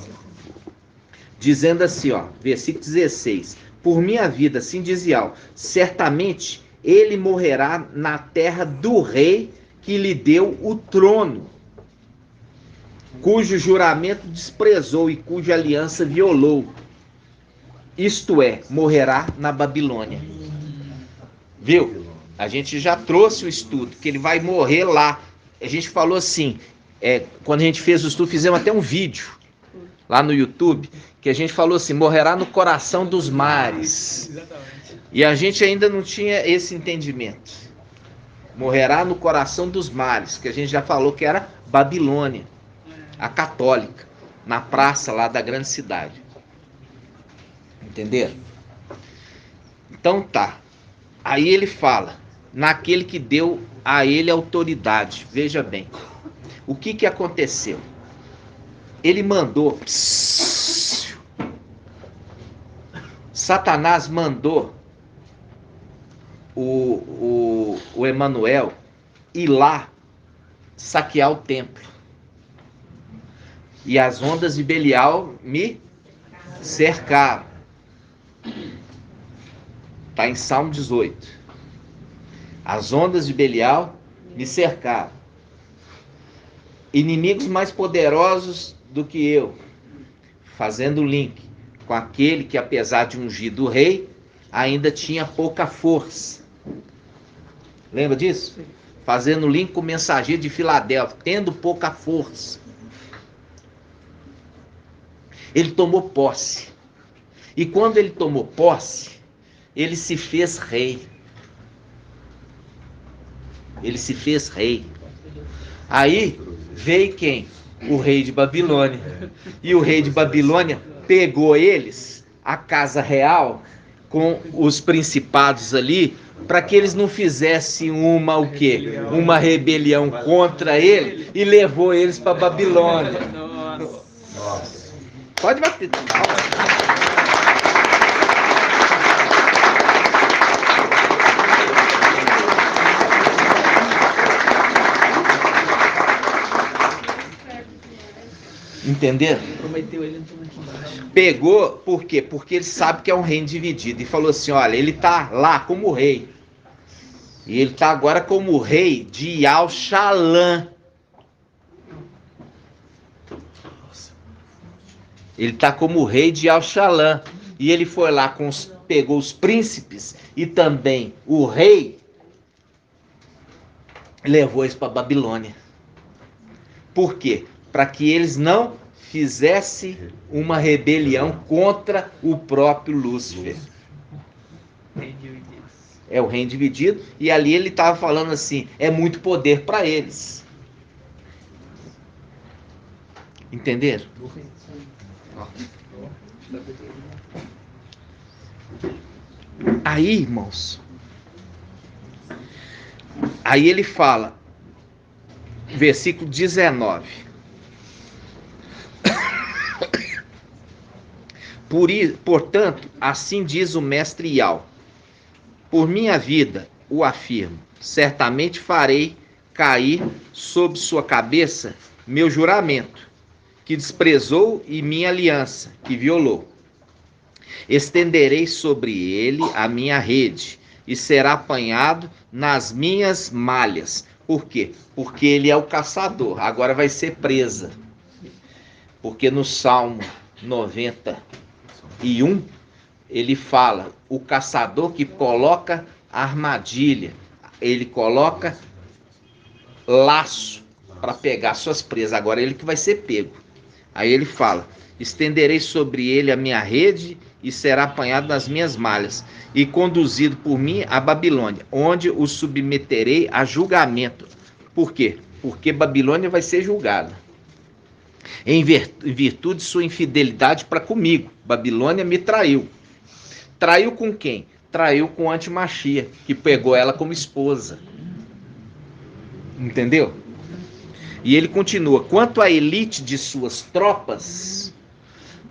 [SPEAKER 2] Dizendo assim, ó, versículo 16. Por minha vida, assim diz Ial, certamente ele morrerá na terra do rei que lhe deu o trono, cujo juramento desprezou e cuja aliança violou. Isto é, morrerá na Babilônia. Viu? A gente já trouxe o estudo, que ele vai morrer lá. A gente falou assim, quando a gente fez o estudo, fizemos até um vídeo lá no YouTube, que a gente falou assim, morrerá no coração dos mares.
[SPEAKER 4] Exatamente.
[SPEAKER 2] E a gente ainda não tinha esse entendimento. Morrerá no coração dos mares, que a gente já falou que era Babilônia, a católica, na praça lá da grande cidade. Entenderam? Então tá. Aí ele fala, naquele que deu a ele autoridade. Veja bem, o que aconteceu? Ele mandou, Satanás mandou o Emanuel ir lá saquear o templo. E as ondas de Belial me cercaram. Está em Salmo 18. As ondas de Belial me cercaram. Inimigos mais poderosos do que eu. Fazendo link com aquele que, apesar de ungido rei, ainda tinha pouca força. Lembra disso? Fazendo link com o mensageiro de Filadélfia, tendo pouca força. Ele tomou posse. E quando ele tomou posse, ele se fez rei. Ele se fez rei. Aí veio quem? O rei de Babilônia. E o rei de Babilônia pegou eles, a casa real, com os principados ali, para que eles não fizessem o quê? Uma rebelião contra ele, e levou eles para Babilônia.
[SPEAKER 4] Nossa.
[SPEAKER 2] Pode bater. Entenderam?
[SPEAKER 4] Prometeu ele entrando aqui embaixo.
[SPEAKER 2] Pegou, por quê? Porque ele sabe que é um reino dividido. E falou assim, olha, ele está lá como rei. E ele está agora como rei de Al-Shalã. Ele está como rei de Al-Shalã. E ele foi lá, pegou os príncipes e também o rei, e levou eles para Babilônia. Por quê? Para que eles não fizessem uma rebelião contra o próprio Lúcifer. É o reino dividido. E ali ele estava falando assim, é muito poder para eles. Entenderam? Aí, irmãos, aí ele fala, versículo 19. Portanto, assim diz o mestre Iau, por minha vida o afirmo, certamente farei cair sobre sua cabeça meu juramento, que desprezou, e minha aliança, que violou. Estenderei sobre ele a minha rede, e será apanhado nas minhas malhas. Por quê? Porque ele é o caçador, agora vai ser presa. Porque no Salmo 91, ele fala, o caçador que coloca armadilha, ele coloca laço para pegar suas presas, agora ele que vai ser pego. Aí ele fala, estenderei sobre ele a minha rede e será apanhado nas minhas malhas e conduzido por mim a Babilônia, onde o submeterei a julgamento. Por quê? Porque Babilônia vai ser julgada em virtude de sua infidelidade para comigo. Babilônia me traiu. Traiu com quem? Traiu com Antimachia, que pegou ela como esposa. Entendeu? E ele continua, quanto à elite de suas tropas,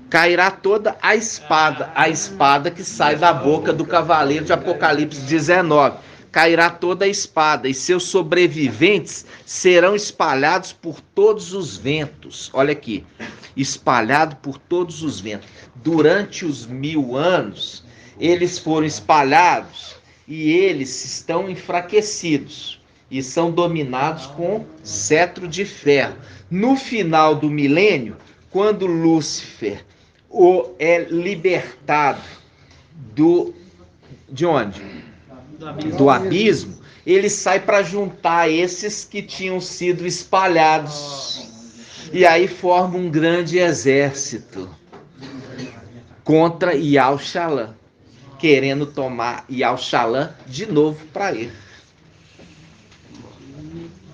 [SPEAKER 2] cairá toda a espada que sai da boca do cavaleiro de Apocalipse 19. Cairá toda a espada, e seus sobreviventes serão espalhados por todos os ventos. Olha aqui, espalhado por todos os ventos. Durante os 1000 anos, eles foram espalhados e eles estão enfraquecidos e são dominados com cetro de ferro. No final do milênio, quando Lúcifer é libertado de onde? Do abismo, ele sai para juntar esses que tinham sido espalhados. E aí forma um grande exército contra Yaushalã, querendo tomar Yaushalã de novo para ele.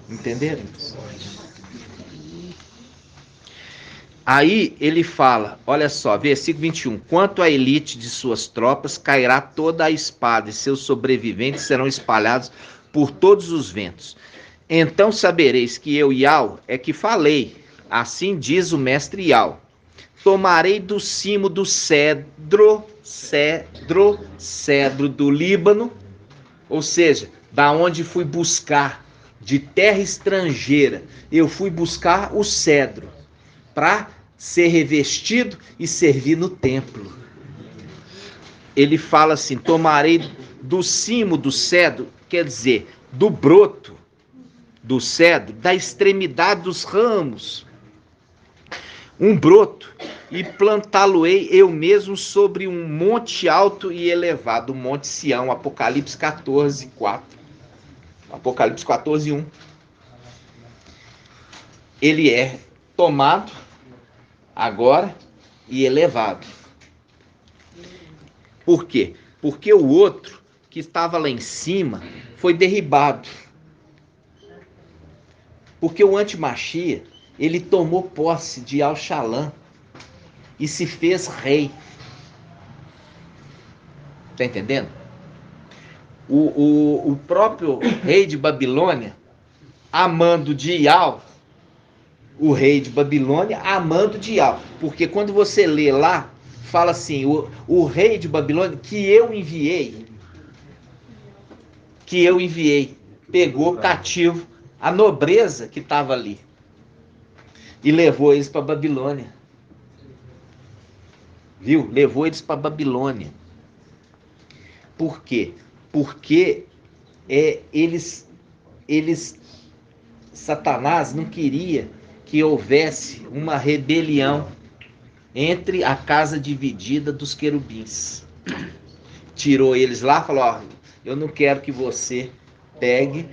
[SPEAKER 2] Entenderam? Aí ele fala, olha só, versículo 21, quanto à elite de suas tropas, cairá toda a espada, e seus sobreviventes serão espalhados por todos os ventos. Então sabereis que eu, Iau, é que falei, assim diz o mestre Iau. Tomarei do cimo do cedro do Líbano, ou seja, da onde fui buscar, de terra estrangeira, eu fui buscar o cedro, para ser revestido e servir no templo. Ele fala assim, tomarei do cimo do cedro, quer dizer, do broto do cedro, da extremidade dos ramos, um broto, e plantá-lo-ei eu mesmo sobre um monte alto e elevado, o Monte Sião, Apocalipse 14, 4. Apocalipse 14, 1. Ele é tomado agora e elevado. Por quê? Porque o outro que estava lá em cima foi derribado. Porque o Antimachia, ele tomou posse de Yaushalã e se fez rei. Tá entendendo? O próprio rei de Babilônia, amando de Iau, o rei de Babilônia, amando de Iau. Porque quando você lê lá, fala assim, o rei de Babilônia que eu enviei, pegou cativo a nobreza que estava ali e levou eles para Babilônia. Viu? Levou eles para Babilônia. Por quê? Porque Satanás não queria que houvesse uma rebelião entre a casa dividida dos querubins. Tirou eles lá, falou, ó, eu não quero que você pegue,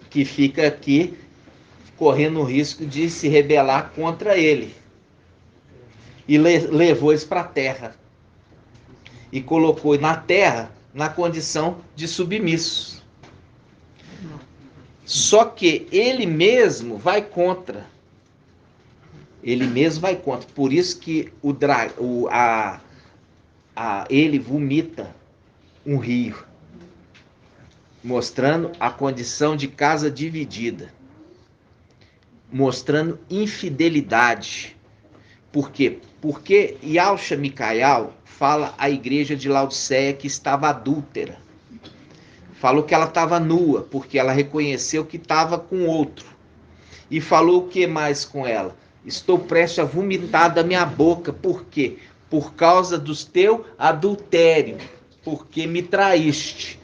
[SPEAKER 2] que fica aqui correndo o risco de se rebelar contra ele. E levou eles para a terra. E colocou na terra na condição de submissos. Só que ele mesmo vai contra Ele mesmo vai contra. Por isso que ele vomita um rio, mostrando a condição de casa dividida, mostrando infidelidade. Por quê? Porque Yalcha Micael fala à igreja de Laodiceia que estava adúltera. Falou que ela estava nua, porque ela reconheceu que estava com outro. E falou o que mais com ela? Estou prestes a vomitar da minha boca. Por quê? Por causa do teu adultério, porque me traíste.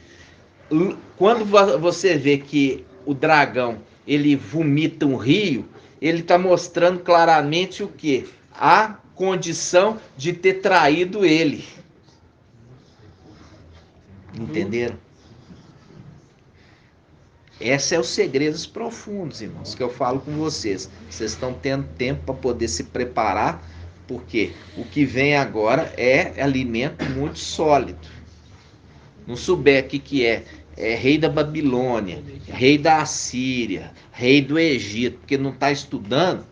[SPEAKER 2] Quando você vê que o dragão, ele vomita um rio, ele está mostrando claramente o quê? A condição de ter traído ele. Entenderam? Esse é os segredos profundos, irmãos, que eu falo com vocês. Vocês estão tendo tempo para poder se preparar, porque o que vem agora é alimento muito sólido. Não souber o que é rei da Babilônia, rei da Assíria, rei do Egito, porque não está estudando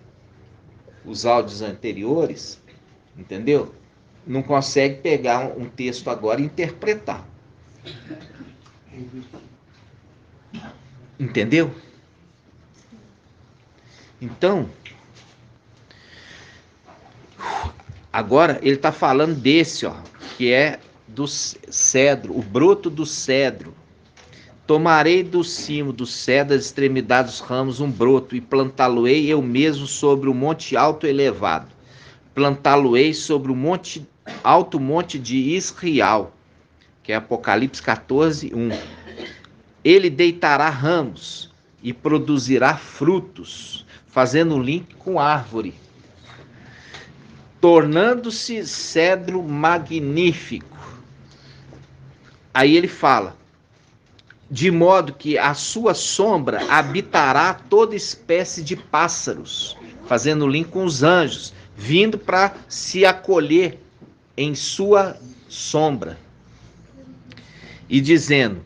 [SPEAKER 2] os áudios anteriores, entendeu? Não consegue pegar um texto agora e interpretar. Entendeu? Então, agora ele está falando desse, ó, que é do cedro, o broto do cedro. Tomarei do cimo do cedro, das extremidades dos ramos, um broto, e plantá-lo-ei eu mesmo sobre o monte alto elevado. Plantá-lo-ei sobre o alto monte de Israel, que é Apocalipse 14, 1. Ele deitará ramos e produzirá frutos, fazendo link com árvore, tornando-se cedro magnífico. Aí ele fala, de modo que a sua sombra habitará toda espécie de pássaros, fazendo link com os anjos, vindo para se acolher em sua sombra. E dizendo,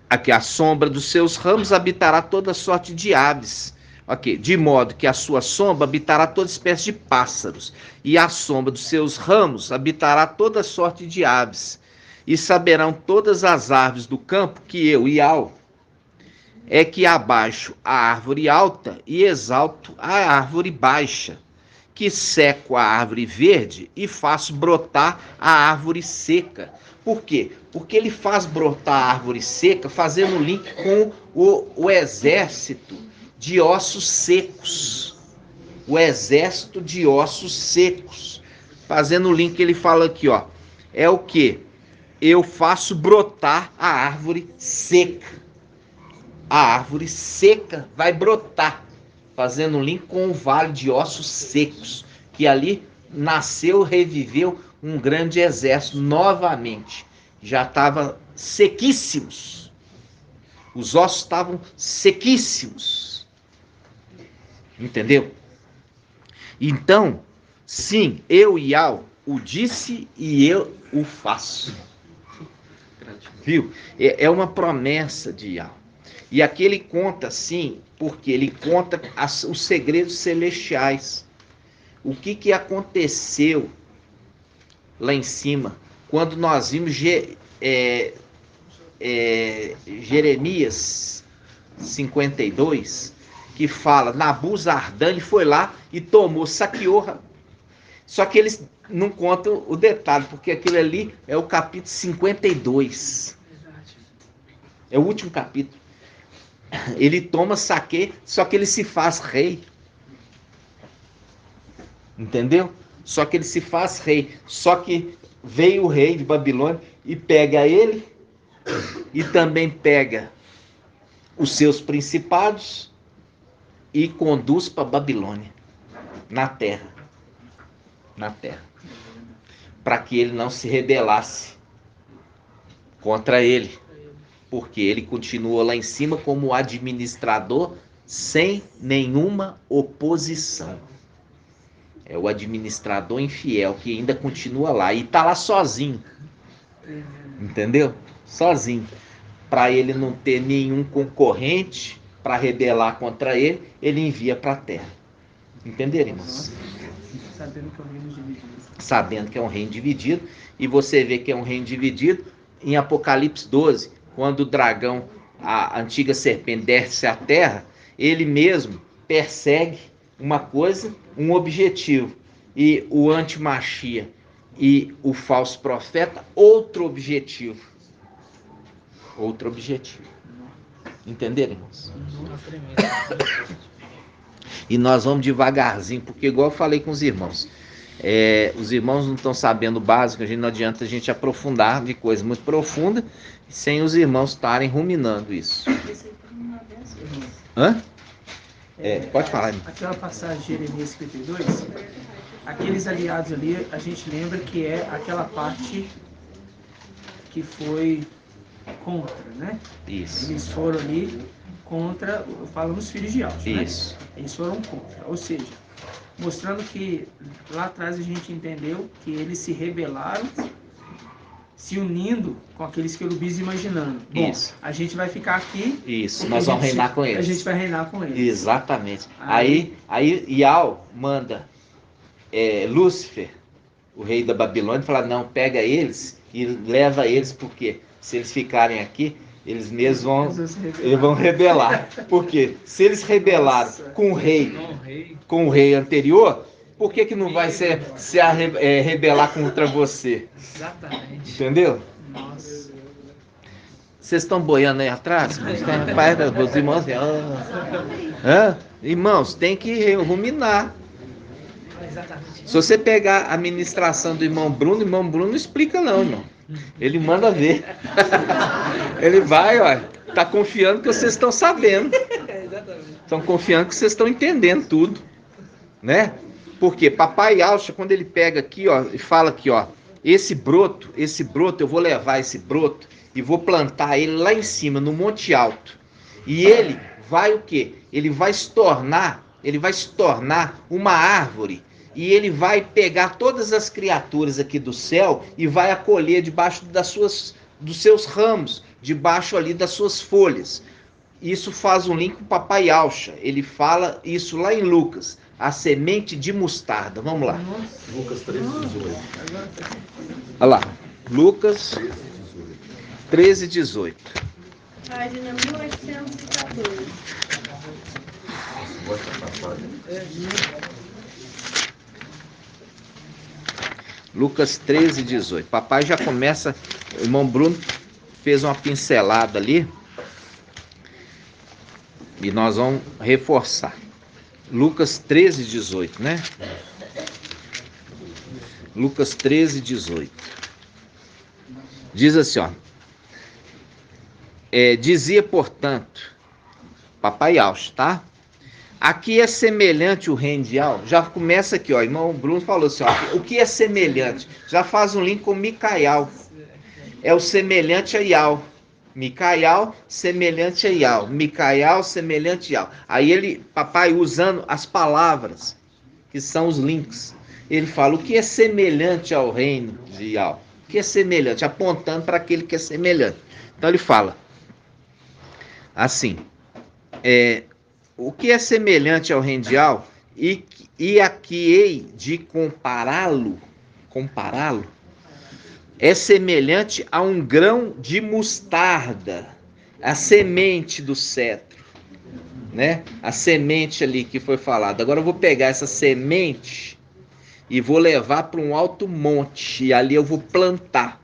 [SPEAKER 2] aqui, a sombra dos seus ramos habitará toda sorte de aves. Ok, de modo que a sua sombra habitará toda espécie de pássaros, e a sombra dos seus ramos habitará toda sorte de aves. E saberão todas as árvores do campo que eu, Iau, é que abaixo a árvore alta e exalto a árvore baixa, que seco a árvore verde e faço brotar a árvore seca. Por quê? Porque ele faz brotar a árvore seca, fazendo link com o exército de ossos secos. O exército de ossos secos. Fazendo link, ele fala aqui, ó. É o quê? Eu faço brotar a árvore seca. A árvore seca vai brotar. Fazendo link com o vale de ossos secos. Que ali nasceu, reviveu um grande exército novamente. Já estava sequíssimos. Os ossos estavam sequíssimos. Entendeu? Então, sim, eu, Iau, o disse e eu o faço. Viu? É uma promessa de Iau. E aqui ele conta, sim, porque ele conta os segredos celestiais. O que aconteceu lá em cima, quando nós vimos Jeremias 52, que fala, Nabuzaradan, ele foi lá e tomou, saqueou. Só que eles não contam o detalhe, porque aquilo ali é o capítulo 52. É o último capítulo. Ele toma, saqueia, só que ele se faz rei. Entendeu? Só que ele se faz rei. Só que veio o rei de Babilônia e pega ele e também pega os seus principados e conduz para Babilônia, na terra. Na terra. Para que ele não se rebelasse contra ele. Porque ele continua lá em cima como administrador sem nenhuma oposição. É o administrador infiel que ainda continua lá. E está lá sozinho. Entendeu? Sozinho. Para ele não ter nenhum concorrente para rebelar contra ele, ele envia para a terra. Entenderam, irmãos?
[SPEAKER 4] Sabendo que é um reino dividido.
[SPEAKER 2] Sabendo que é um reino dividido, e você vê que é um reino dividido em Apocalipse 12, quando o dragão, a antiga serpente, desce à terra, ele mesmo persegue uma coisa, um objetivo, e o antimachia e o falso profeta, outro objetivo. Outro objetivo. Entenderam, irmãos? E nós vamos devagarzinho, porque igual eu falei com os irmãos, os irmãos não estão sabendo o básico, não adianta a gente aprofundar de coisa muito profunda, sem os irmãos estarem ruminando isso. Hã? Pode falar, irmão.
[SPEAKER 4] Aquela passagem de Jeremias 52, aqueles aliados ali, a gente lembra que é aquela parte que foi contra, né?
[SPEAKER 2] Isso.
[SPEAKER 4] Eles foram ali contra, eu falo nos filhos de Alto, né?
[SPEAKER 2] Isso.
[SPEAKER 4] Eles foram contra, ou seja, mostrando que lá atrás a gente entendeu que eles se rebelaram, se unindo com aqueles querubins, imaginando. Bom,
[SPEAKER 2] Isso.
[SPEAKER 4] a gente vai ficar aqui.
[SPEAKER 2] Isso, nós vamos reinar com eles.
[SPEAKER 4] A gente vai reinar com eles.
[SPEAKER 2] Exatamente. Aí Ial manda Lúcifer, o rei da Babilônia, falar, não, pega eles e leva eles, porque se eles ficarem aqui, eles mesmos vão rebelar. Porque se eles rebelaram com o rei anterior, por que não vai se rebelar contra você?
[SPEAKER 4] Exatamente.
[SPEAKER 2] Entendeu?
[SPEAKER 4] Nossa.
[SPEAKER 2] Vocês estão boiando aí atrás? Os irmãos irmãos, tem que ruminar. Se você pegar a ministração do irmão Bruno não explica não, irmão. Ele manda ver. Ele vai, olha, tá confiando que vocês estão sabendo. Estão confiando que vocês estão entendendo tudo, né? Porque Papai Alcha, quando ele pega aqui, ó, e fala aqui, ó, esse broto, eu vou levar esse broto e vou plantar ele lá em cima, no Monte Alto. E ele vai o quê? Ele vai se tornar uma árvore. E ele vai pegar todas as criaturas aqui do céu e vai acolher debaixo dos seus ramos, debaixo ali das suas folhas. Isso faz um link com o Papai Alcha. Ele fala isso lá em Lucas, a semente de mostarda. Vamos lá.
[SPEAKER 5] Lucas 13:18.
[SPEAKER 2] Olha lá. Lucas 13:18.
[SPEAKER 3] Página 1814.
[SPEAKER 5] Mostra a passagem.
[SPEAKER 2] Lucas 13:18. Papai já começa, o irmão Bruno fez uma pincelada ali e nós vamos reforçar. Lucas 13:18, né? Lucas 13:18. Diz assim, ó. Dizia, portanto, Papai Alcha, tá? Aqui é semelhante o reino de Ial. Já começa aqui, ó. O irmão Bruno falou assim, ó. O que é semelhante? Já faz um link com Micael. É o semelhante a Ial. Micael, semelhante a Ial. Micael, semelhante a Ial. Aí papai usando as palavras, que são os links. Ele fala, o que é semelhante ao reino de Ial? O que é semelhante? Apontando para aquele que é semelhante. Então ele fala assim, o que é semelhante ao reino de Ial e a que hei de compará-lo, é semelhante a um grão de mostarda, a semente do cetro, né? A semente ali que foi falada. Agora eu vou pegar essa semente e vou levar para um alto monte, e ali eu vou plantar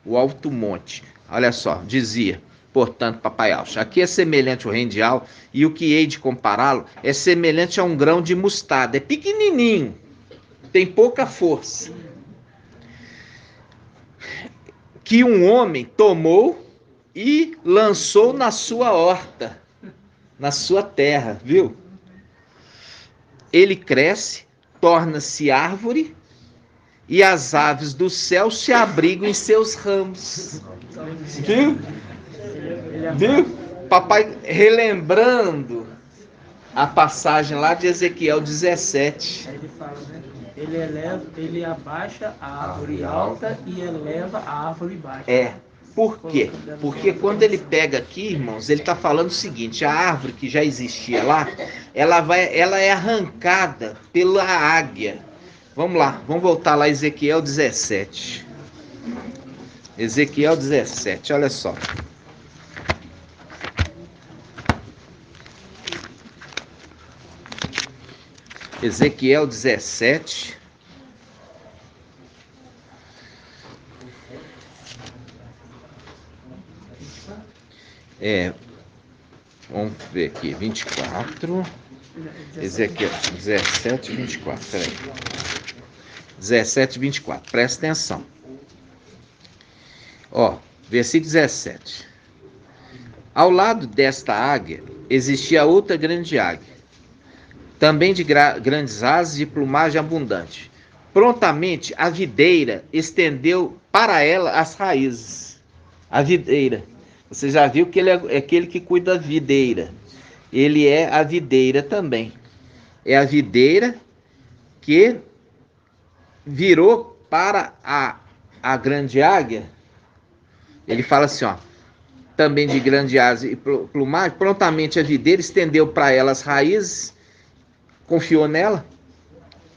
[SPEAKER 2] o alto monte. Olha só, dizia, portanto, Papai Alcha, aqui é semelhante ao reino de Ial, e o que hei de compará-lo é semelhante a um grão de mostarda. É pequenininho, tem pouca força. Que um homem tomou e lançou na sua horta, na sua terra, viu? Ele cresce, torna-se árvore, e as aves do céu se abrigam em seus ramos. Viu? Viu? Papai relembrando a passagem lá de Ezequiel 17.
[SPEAKER 4] Aí ele fala, né? Ele abaixa a árvore alta e eleva a árvore baixa.
[SPEAKER 2] Por quê? Porque quando ele pega aqui, irmãos, ele está falando o seguinte: a árvore que já existia lá, ela é arrancada pela águia. Vamos lá, vamos voltar lá, Ezequiel 17. Ezequiel 17, olha só. Ezequiel 17. Vamos ver aqui, 24. Ezequiel 17, 24. Peraí. 17, 24. Presta atenção. Ó, versículo 17. Ao lado desta águia existia outra grande águia, também de grandes asas e plumagem abundante. Prontamente a videira estendeu para ela as raízes. A videira. Você já viu que ele é aquele que cuida da videira. Ele é a videira também. É a videira que virou para a grande águia. Ele fala assim, ó. Também de grande asa e plumagem. Prontamente a videira estendeu para ela as raízes. Confiou nela.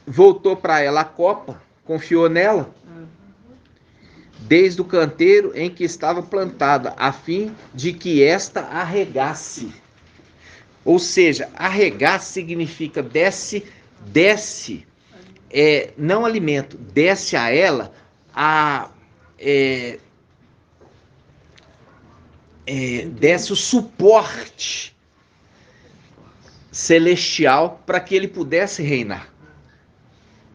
[SPEAKER 2] Voltou para ela a copa. Confiou nela. Desde o canteiro em que estava plantada, a fim de que esta arregasse. Ou seja, arregar significa desce, não alimento, desce a ela desce o suporte celestial para que ele pudesse reinar.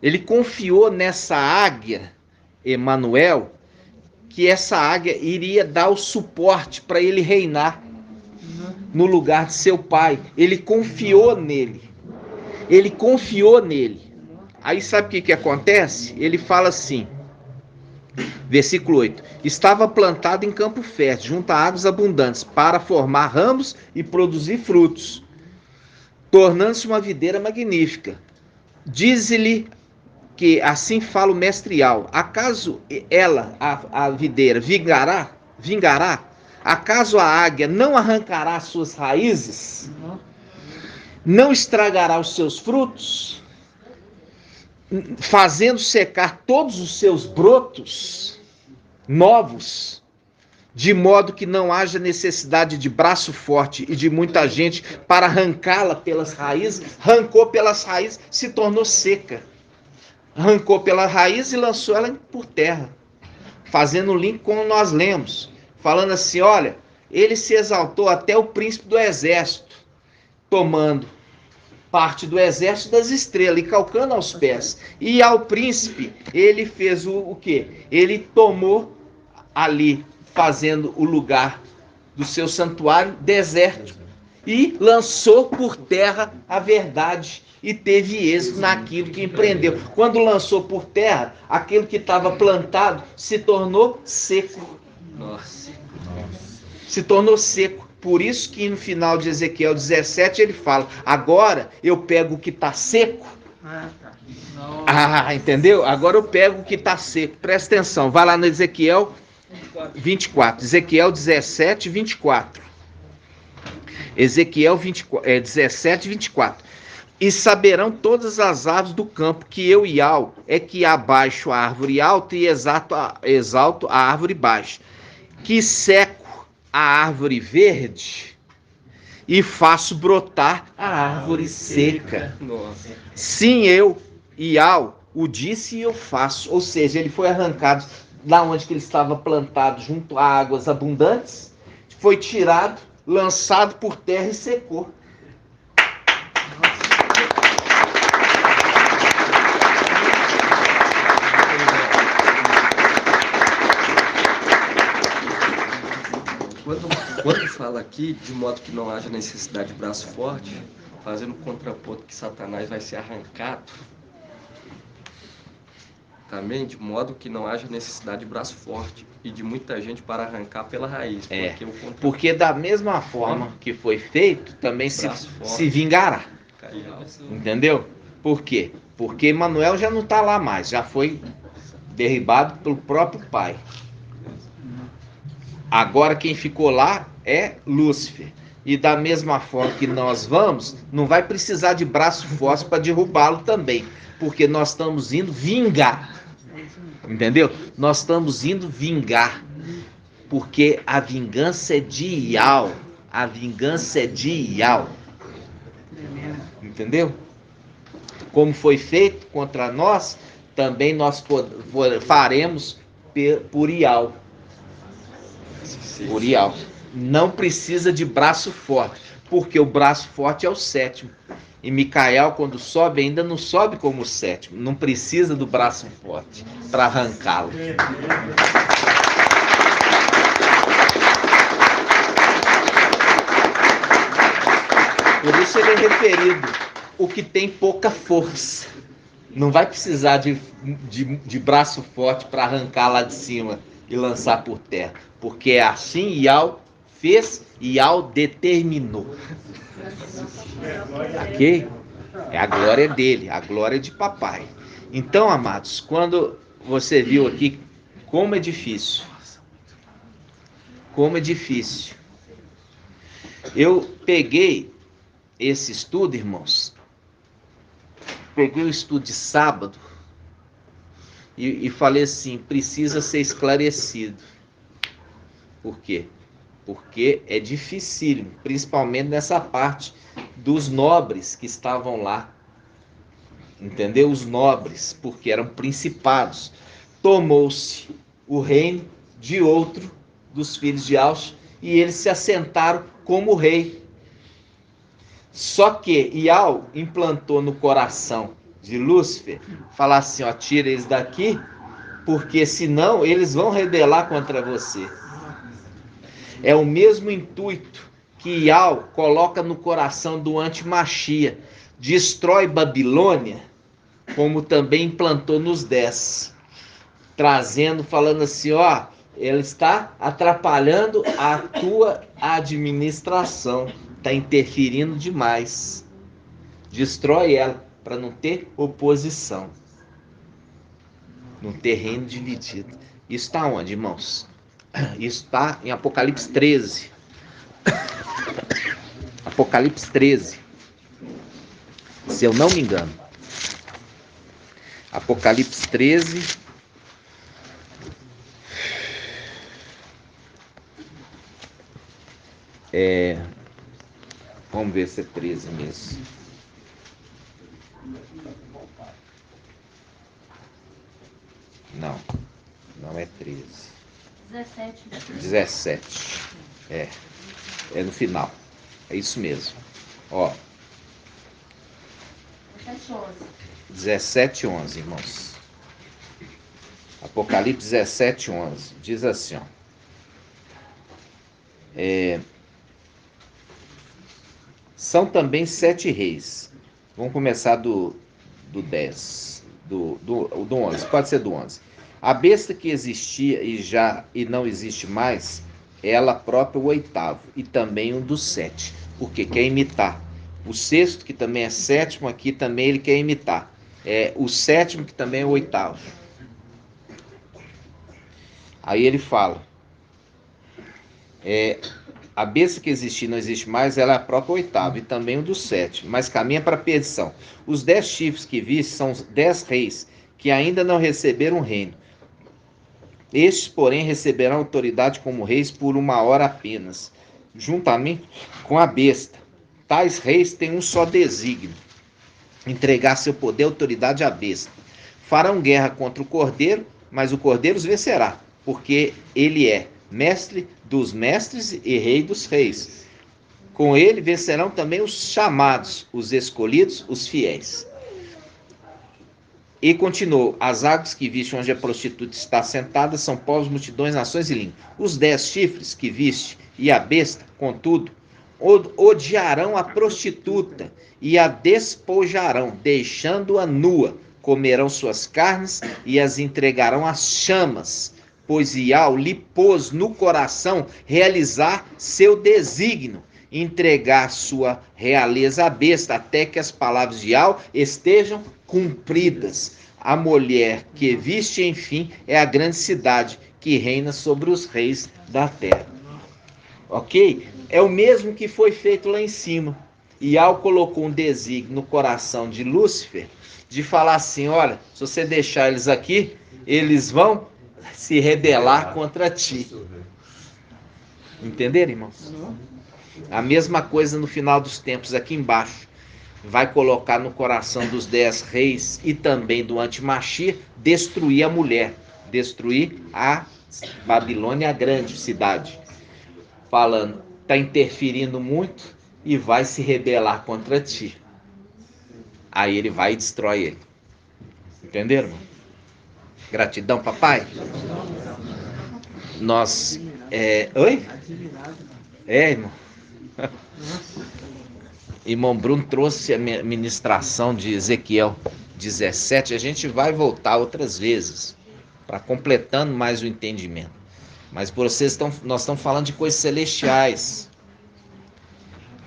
[SPEAKER 2] Ele confiou nessa águia, Emanuel, que essa águia iria dar o suporte para ele reinar no lugar de seu pai. Ele confiou nele. Ele confiou nele. Aí sabe o que acontece? Ele fala assim, versículo 8. Estava plantado em campo fértil, junto a águas abundantes, para formar ramos e produzir frutos, tornando-se uma videira magnífica. Diz-lhe que assim fala o mestrial: acaso ela, a videira, vingará? Acaso a águia não arrancará suas raízes? Não estragará os seus frutos? Fazendo secar todos os seus brotos novos, de modo que não haja necessidade de braço forte e de muita gente para arrancá-la pelas raízes? Arrancou pelas raízes, se tornou seca. Arrancou pela raiz e lançou ela por terra, fazendo o link como nós lemos, falando assim, olha, ele se exaltou até o príncipe do exército, tomando parte do exército das estrelas e calcando aos pés. E ao príncipe, ele fez o quê? Ele tomou ali, fazendo o lugar do seu santuário deserto, e lançou por terra a verdade, e teve êxito naquilo que empreendeu. Quando lançou por terra, aquilo que estava plantado se tornou seco.
[SPEAKER 6] Nossa.
[SPEAKER 2] Se tornou seco. Por isso que no final de Ezequiel 17 ele fala, agora eu pego o que está seco. Entendeu? Agora eu pego o que está seco. Presta atenção, vai lá no Ezequiel 24. Ezequiel 17, 24. Ezequiel 17, 24. E saberão todas as aves do campo que eu, Iau, é que abaixo a árvore alta e exalto a árvore baixa, que seco a árvore verde e faço brotar a árvore seca.
[SPEAKER 6] Nossa.
[SPEAKER 2] Sim, eu, Iau, o disse e eu faço. Ou seja, ele foi arrancado da onde que ele estava plantado junto a águas abundantes, foi tirado, lançado por terra e secou.
[SPEAKER 6] Quando fala aqui, de modo que não haja necessidade de braço forte, fazendo o contraponto que Satanás vai ser arrancado, também de modo que não haja necessidade de braço forte e de muita gente para arrancar pela raiz.
[SPEAKER 2] Porque da mesma forma que foi feito, também se vingará. Entendeu? Por quê? Porque Emanuel já não está lá mais, já foi derribado pelo próprio pai. Agora quem ficou lá é Lúcifer. E da mesma forma que nós vamos, não vai precisar de braço forte para derrubá-lo também, porque nós estamos indo vingar. Entendeu? Nós estamos indo vingar, porque a vingança é de Ial. A vingança é de Ial. Entendeu? Como foi feito contra nós, também nós faremos por Ial. Por Ial. Não precisa de braço forte, porque o braço forte é o sétimo. E Micael, quando sobe, ainda não sobe como o sétimo. Não precisa do braço forte para arrancá-lo. Por isso ele é referido o que tem pouca força. Não vai precisar de braço forte para arrancar lá de cima e lançar por terra. Porque é assim Ial fez e Ial determinou. Ok? É a glória dele, a glória de papai. Então, amados, quando você viu aqui como é difícil. Como é difícil. Eu peguei esse estudo, irmãos. Peguei o estudo de sábado e falei assim, precisa ser esclarecido. Por quê? Porque é dificílimo, principalmente nessa parte dos nobres que estavam lá. Entendeu? Os nobres, porque eram principados. Tomou-se o reino de outro dos filhos de Aush e eles se assentaram como rei. Só que Ial implantou no coração de Lúcifer, falar assim, ó, tira eles daqui, porque senão eles vão rebelar contra você. É o mesmo intuito que Ial coloca no coração do antimachia, destrói Babilônia, como também implantou nos 10, trazendo, falando assim, ó, ele está atrapalhando a tua administração, está interferindo demais. Destrói ela para não ter oposição, não ter reino dividido. Isso está onde, irmãos? Isso está em Apocalipse 13. Apocalipse 13. Se eu não me engano. Apocalipse 13. Vamos ver se é 13 mesmo. Não, não é 13. 17. É no final. É isso mesmo. Ó. 17:11, irmãos. Apocalipse 17:11. Diz assim, ó. São também 7 reis. Vamos começar do 10. Do 11. Pode ser do 11. A besta que existia e não existe mais, ela própria o 8º, e também um dos 7, porque quer imitar. O 6º, que também é 7º, aqui também ele quer imitar. O 7º, que também é o 8º. Aí ele fala, a besta que existia e não existe mais, ela é a própria 8º, e também um dos 7, mas caminha para a perdição. Os 10 chifres que viste são os 10 reis, que ainda não receberam reino. Estes, porém, receberão autoridade como reis por 1 hora apenas, juntamente com a besta. Tais reis têm um só desígnio, entregar seu poder e autoridade à besta. Farão guerra contra o cordeiro, mas o cordeiro os vencerá, porque ele é mestre dos mestres e rei dos reis. Com ele vencerão também os chamados, os escolhidos, os fiéis. E continuou, as águas que viste onde a prostituta está sentada são povos, multidões, nações e línguas. Os 10 chifres que viste e a besta, contudo, odiarão a prostituta e a despojarão, deixando-a nua. Comerão suas carnes e as entregarão às chamas, pois Ial lhe pôs no coração realizar seu desígnio, entregar sua realeza à besta, até que as palavras de Ial estejam cumpridas. A mulher que viste, enfim, é a grande cidade, que reina sobre os reis da terra. Ok? É o mesmo que foi feito lá em cima. Ial colocou um desígnio no coração de Lúcifer de falar assim: olha, se você deixar eles aqui, eles vão se rebelar contra ti. Entenderam, irmãos? A mesma coisa no final dos tempos aqui embaixo. Vai colocar no coração dos 10 reis e também do Antimachia destruir a mulher, destruir a Babilônia, a grande cidade. Falando, está interferindo muito e vai se rebelar contra ti. Aí ele vai e destrói ele. Entenderam, irmão? Gratidão, papai. Nós... Oi? Irmão. Irmão Bruno trouxe a ministração de Ezequiel 17. A gente vai voltar outras vezes para completando mais o entendimento. Mas nós estamos falando de coisas celestiais,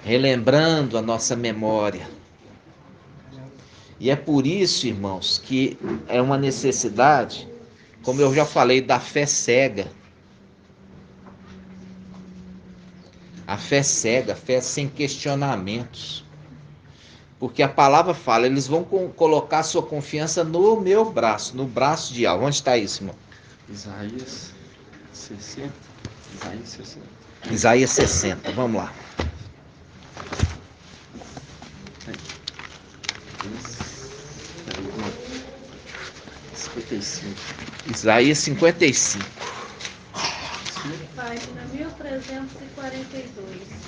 [SPEAKER 2] relembrando a nossa memória. E é por isso, irmãos, que é uma necessidade, como eu já falei, da fé cega. A fé cega, a fé sem questionamentos. Porque a palavra fala, eles vão colocar sua confiança no meu braço, no braço de Yahvé. Onde está isso, irmão?
[SPEAKER 6] Isaías 60. Isaías 60.
[SPEAKER 2] Isaías 60, vamos lá. Isaías 55.
[SPEAKER 3] Página 1342.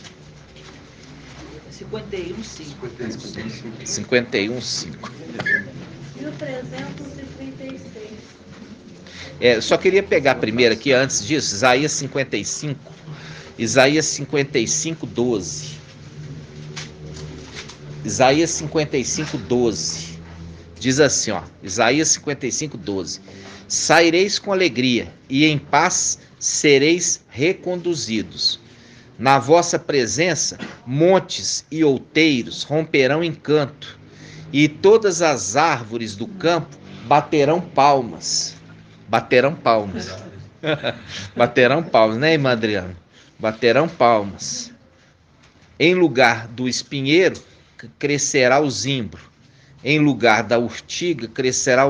[SPEAKER 2] 51:5.
[SPEAKER 3] 1336.
[SPEAKER 2] Só queria pegar primeiro aqui, antes disso, Isaías 55. Isaías 55:12. Isaías 55:12. Diz assim, ó, Isaías 55:12. Saireis com alegria, e em paz sereis reconduzidos. Na vossa presença, montes e outeiros romperão em canto, e todas as árvores do campo baterão palmas. Baterão palmas. Baterão palmas, né, irmã Adriana? Baterão palmas. Em lugar do espinheiro, crescerá o zimbro. Em lugar da urtiga, crescerá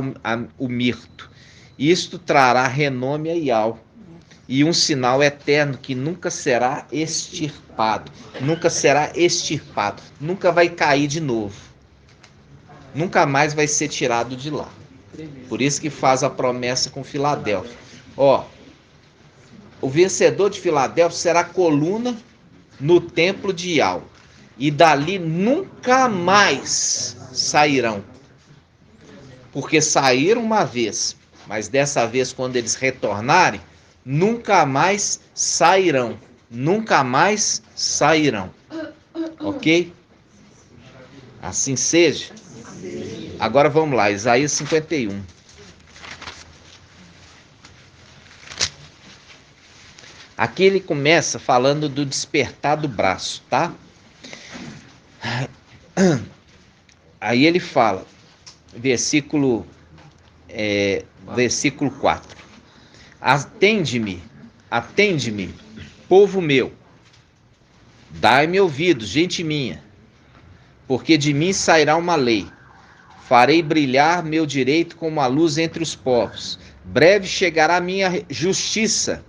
[SPEAKER 2] o mirto. Isto trará renome a Ial, e um sinal eterno que nunca será extirpado. Nunca será extirpado. Nunca vai cair de novo. Nunca mais vai ser tirado de lá. Por isso que faz a promessa com Filadélfia. Ó, o vencedor de Filadélfia será coluna no templo de Ial, e dali nunca mais sairão. Porque saíram uma vez, mas dessa vez, quando eles retornarem, nunca mais sairão. Nunca mais sairão. Ok? Assim seja. Agora vamos lá, Isaías 51. Aqui ele começa falando do despertar do braço, tá? Aí ele fala, versículo 4. Atende-me, povo meu, dai-me ouvidos, gente minha, porque de mim sairá uma lei. Farei brilhar meu direito como a luz entre os povos. Breve chegará a minha justiça.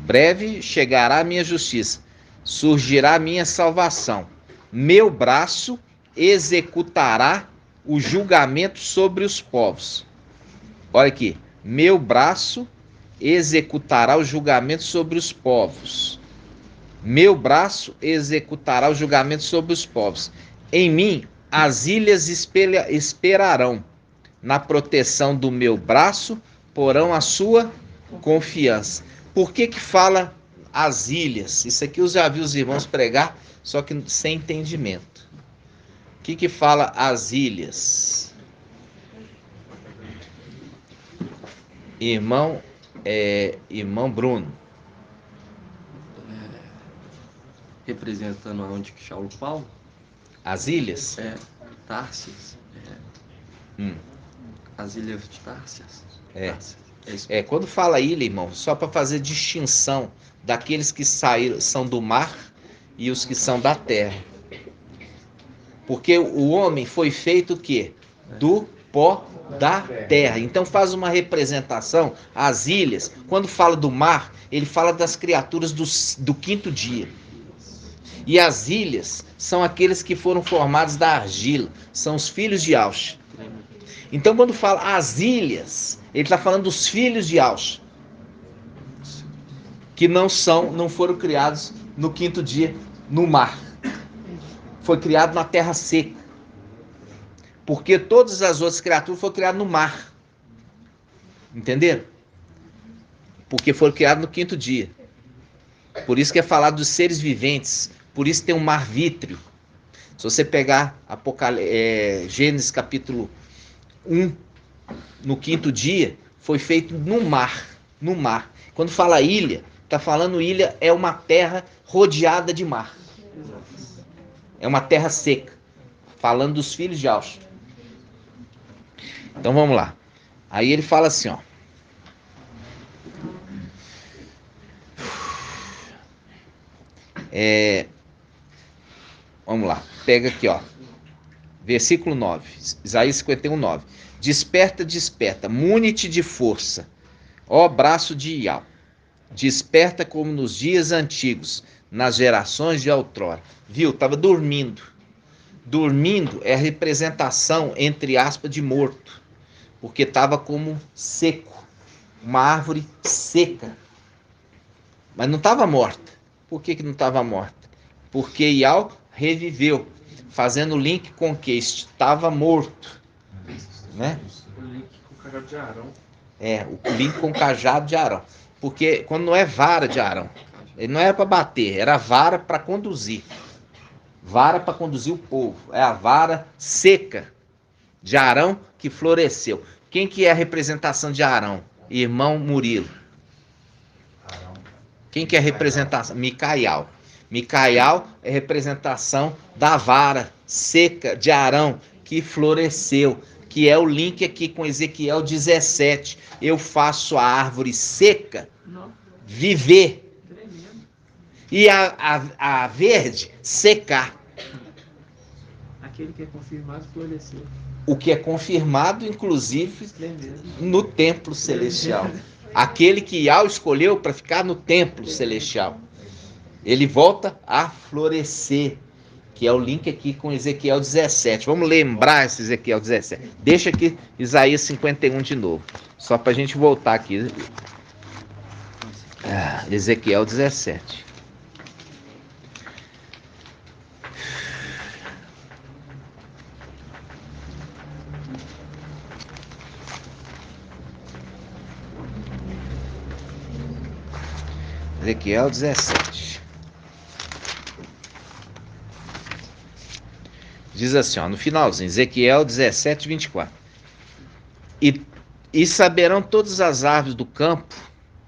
[SPEAKER 2] Breve chegará a minha justiça. Surgirá a minha salvação. Meu braço executará o julgamento sobre os povos. Olha aqui. Meu braço executará o julgamento sobre os povos. Meu braço executará o julgamento sobre os povos. Em mim as ilhas esperarão. Na proteção do meu braço porão a sua confiança. Por que fala as ilhas? Isso aqui eu já vi os irmãos pregar, só que sem entendimento. O que fala as ilhas? Irmão Bruno.
[SPEAKER 6] Representando aonde que Saulo Paulo?
[SPEAKER 2] As ilhas?
[SPEAKER 6] Társias. As ilhas de Társias.
[SPEAKER 2] Quando fala ilha, irmão, só para fazer distinção daqueles que saíram, são do mar e os que são da terra. Porque o homem foi feito o quê? Do pó da terra. Então faz uma representação, as ilhas, quando fala do mar, ele fala das criaturas do quinto dia. E as ilhas são aqueles que foram formados da argila, são os filhos de Aush. Então quando fala as ilhas, ele está falando dos filhos de Aush, que não foram criados no quinto dia no mar. Foi criado na terra seca. Porque todas as outras criaturas foram criadas no mar. Entenderam? Porque foram criadas no quinto dia. Por isso que é falado dos seres viventes. Por isso tem um mar vítreo. Se você pegar Gênesis capítulo 1, no quinto dia, foi feito no mar. No mar. Quando fala ilha, está falando ilha é uma terra rodeada de mar. É uma terra seca. Falando dos filhos de Aush. Então vamos lá. Aí ele fala assim, ó. Vamos lá. Pega aqui, ó. Versículo 9. Isaías 51, 9. Desperta, desperta. Mune-te de força. Ó braço de Ial. Desperta como nos dias antigos. Nas gerações de outrora. Viu? Estava dormindo. Dormindo é a representação, entre aspas, de morto. Porque estava como seco. Uma árvore seca. Mas não estava morta. Por que não estava morta? Porque Ial reviveu. Fazendo link com o que? Estava morto. Né?
[SPEAKER 4] O link com o cajado de Arão.
[SPEAKER 2] O link com o cajado de Arão. Porque quando não é vara de Arão. Ele não era para bater, era vara para conduzir. Vara para conduzir o povo. É a vara seca de Arão que floresceu. Quem que é a representação de Arão? Irmão Murilo. Quem que é a representação? Micaial. Micaial é representação da vara seca de Arão que floresceu. Que é o link aqui com Ezequiel 17. Eu faço a árvore seca viver. E a verde secar.
[SPEAKER 4] Aquele que é confirmado floresceu.
[SPEAKER 2] O que é confirmado, inclusive, no templo celestial. Aquele que Ial escolheu para ficar no templo celestial. Ele volta a florescer. Que é o link aqui com Ezequiel 17. Vamos lembrar esse Ezequiel 17. Deixa aqui Isaías 51 de novo. Só para a gente voltar aqui. Ezequiel 17. Ezequiel 17. Diz assim, ó, no finalzinho, Ezequiel 17, 24. E saberão todas as árvores do campo.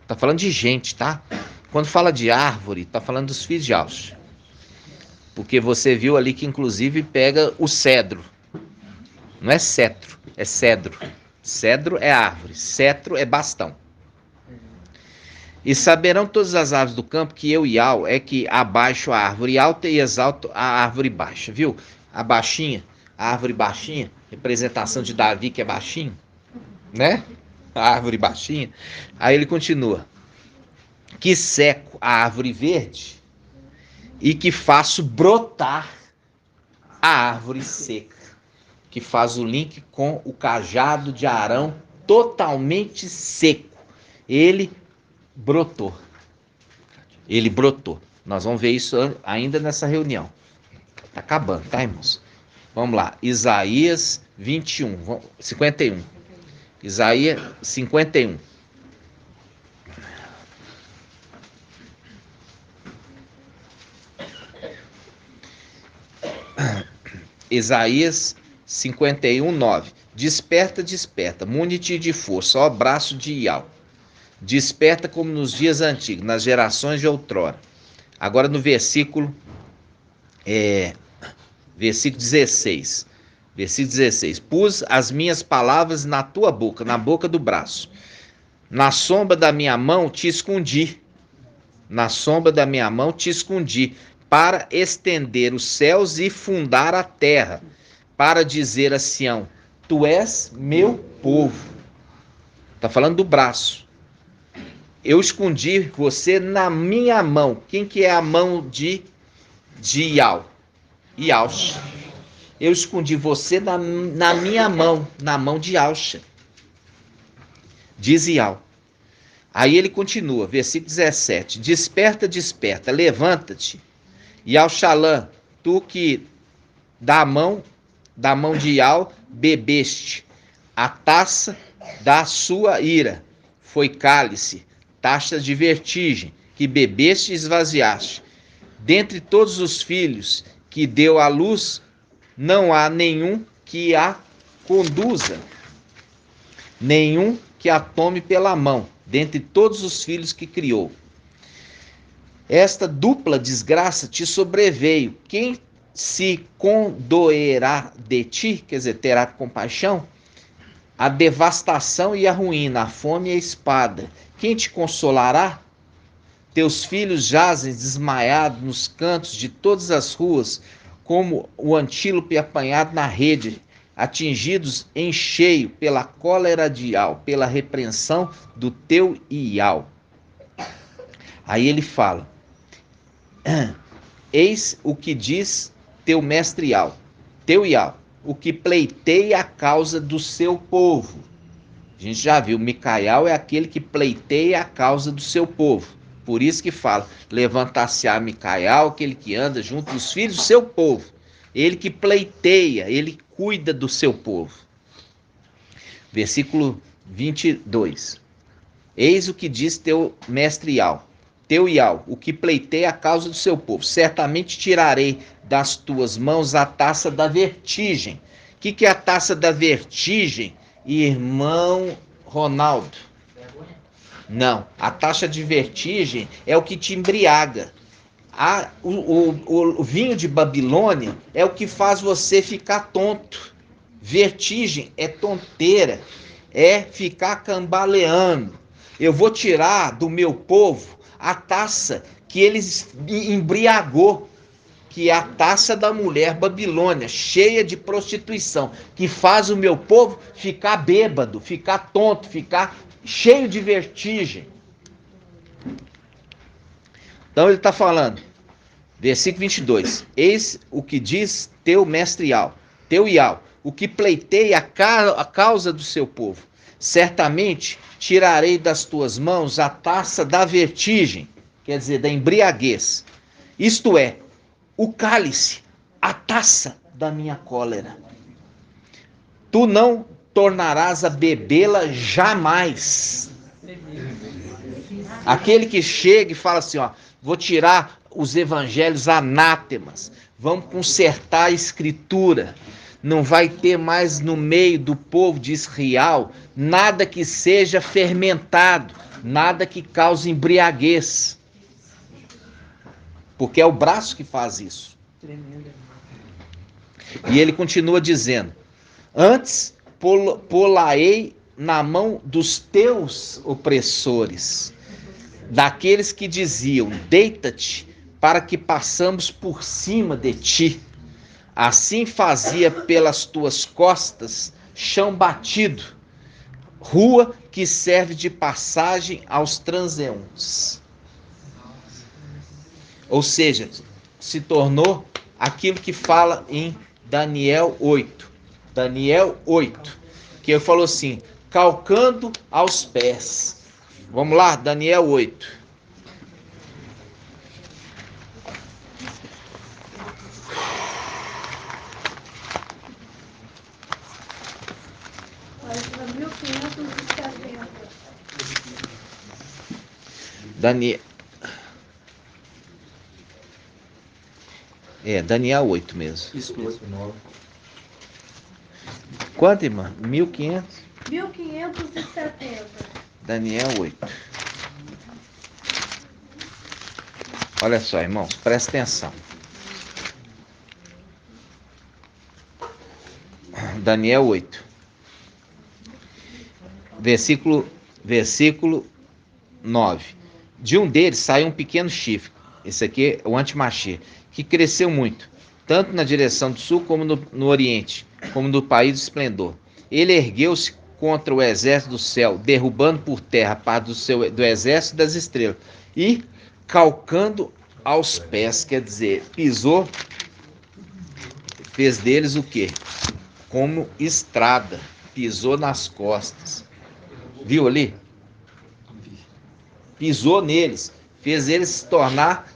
[SPEAKER 2] Tá falando de gente, tá? Quando fala de árvore, tá falando dos filhos de Aush. Porque você viu ali que inclusive pega o cedro. Não é cetro, é cedro. Cedro é árvore, cetro é bastão. E saberão todas as árvores do campo que eu, Ial, é que abaixo a árvore alta e exalto a árvore baixa. Viu? A baixinha, a árvore baixinha, representação de Davi que é baixinho, né? A árvore baixinha. Aí ele continua. Que seco a árvore verde e que faço brotar a árvore seca. Que faz o link com o cajado de Arão totalmente seco. Ele brotou. Ele brotou. Nós vamos ver isso ainda nessa reunião. Tá acabando, tá, irmãos? Vamos lá. Isaías 51. Isaías 51. Isaías 51, 9. Desperta, desperta, mune-te de força, ó braço de Ial. Desperta como nos dias antigos, nas gerações de outrora. Agora no versículo 16. Versículo 16. Pus as minhas palavras na tua boca, na boca do braço. Na sombra da minha mão te escondi. Na sombra da minha mão te escondi, para estender os céus e fundar a terra, para dizer a Sião, tu és meu povo. Está falando do braço. Eu escondi você na minha mão. Quem que é a mão de Ial? Ialcha. Eu escondi você na minha mão, na mão de Ialcha. Diz Ial. Aí ele continua, versículo 17. Desperta, desperta, levanta-te. Ialxalã, tu que da mão de Ial bebeste a taça da sua ira. Foi cálice, taça de vertigem, que bebeste e esvaziaste. Dentre todos os filhos que deu à luz, não há nenhum que a conduza, nenhum que a tome pela mão, dentre todos os filhos que criou. Esta dupla desgraça te sobreveio. Quem se condoerá de ti, quer dizer, terá compaixão? A devastação e a ruína, a fome e a espada. Quem te consolará? Teus filhos jazem desmaiados nos cantos de todas as ruas, como o antílope apanhado na rede, atingidos em cheio pela cólera de Ial, pela repreensão do teu Ial. Aí ele fala, eis o que diz teu mestre Ial, teu Ial, o que pleiteia a causa do seu povo. A gente já viu, Micael é aquele que pleiteia a causa do seu povo. Por isso que fala, levantar-se-á Micael, aquele que anda junto dos filhos do seu povo. Ele que pleiteia, ele cuida do seu povo. Versículo 22. Eis o que diz teu mestre Ial, teu Ial, o que pleiteia a causa do seu povo. Certamente tirarei das tuas mãos a taça da vertigem. O que é a taça da vertigem, irmão Ronaldo? Não, a taça de vertigem é o que te embriaga. O vinho de Babilônia é o que faz você ficar tonto. Vertigem é tonteira, é ficar cambaleando. Eu vou tirar do meu povo a taça que eles embriagou, que é a taça da mulher Babilônia, cheia de prostituição, que faz o meu povo ficar bêbado, ficar tonto, ficar cheio de vertigem. Então ele está falando, versículo 22, eis o que diz teu mestre Ial, teu Ial, o que pleiteia a causa do seu povo. Certamente tirarei das tuas mãos a taça da vertigem, quer dizer, da embriaguez, isto é, o cálice, a taça da minha cólera. Tu não tornarás a bebê-la jamais. Aquele que chega e fala assim, ó, vou tirar os evangelhos anátemas, vamos consertar a escritura, não vai ter mais no meio do povo de Israel nada que seja fermentado, nada que cause embriaguez. Porque é o braço que faz isso. E ele continua dizendo, antes pô-la-ei na mão dos teus opressores, daqueles que diziam, deita-te para que passamos por cima de ti. Assim fazia pelas tuas costas chão batido, rua que serve de passagem aos transeuntes. Ou seja, se tornou aquilo que fala em Daniel 8. Daniel 8, que ele falou assim, calcando aos pés. Vamos lá, Daniel 8.
[SPEAKER 3] Página 1570.
[SPEAKER 2] Daniel 8 mesmo.
[SPEAKER 6] Isso mesmo.
[SPEAKER 2] Quanto, irmã? 1500?
[SPEAKER 3] 1570.
[SPEAKER 2] Daniel 8. Olha só, irmãos, presta atenção. Daniel 8. Versículo versículo 9. De um deles saiu um pequeno chifre, esse aqui é o antimachê, que cresceu muito, tanto na direção do sul como no oriente, como no país do esplendor. Ele ergueu-se contra o exército do céu, derrubando por terra a parte do exército das estrelas, e calcando aos pés, quer dizer, pisou, fez deles o quê? Como estrada, pisou nas costas. Viu ali? Pisou neles, fez eles se tornar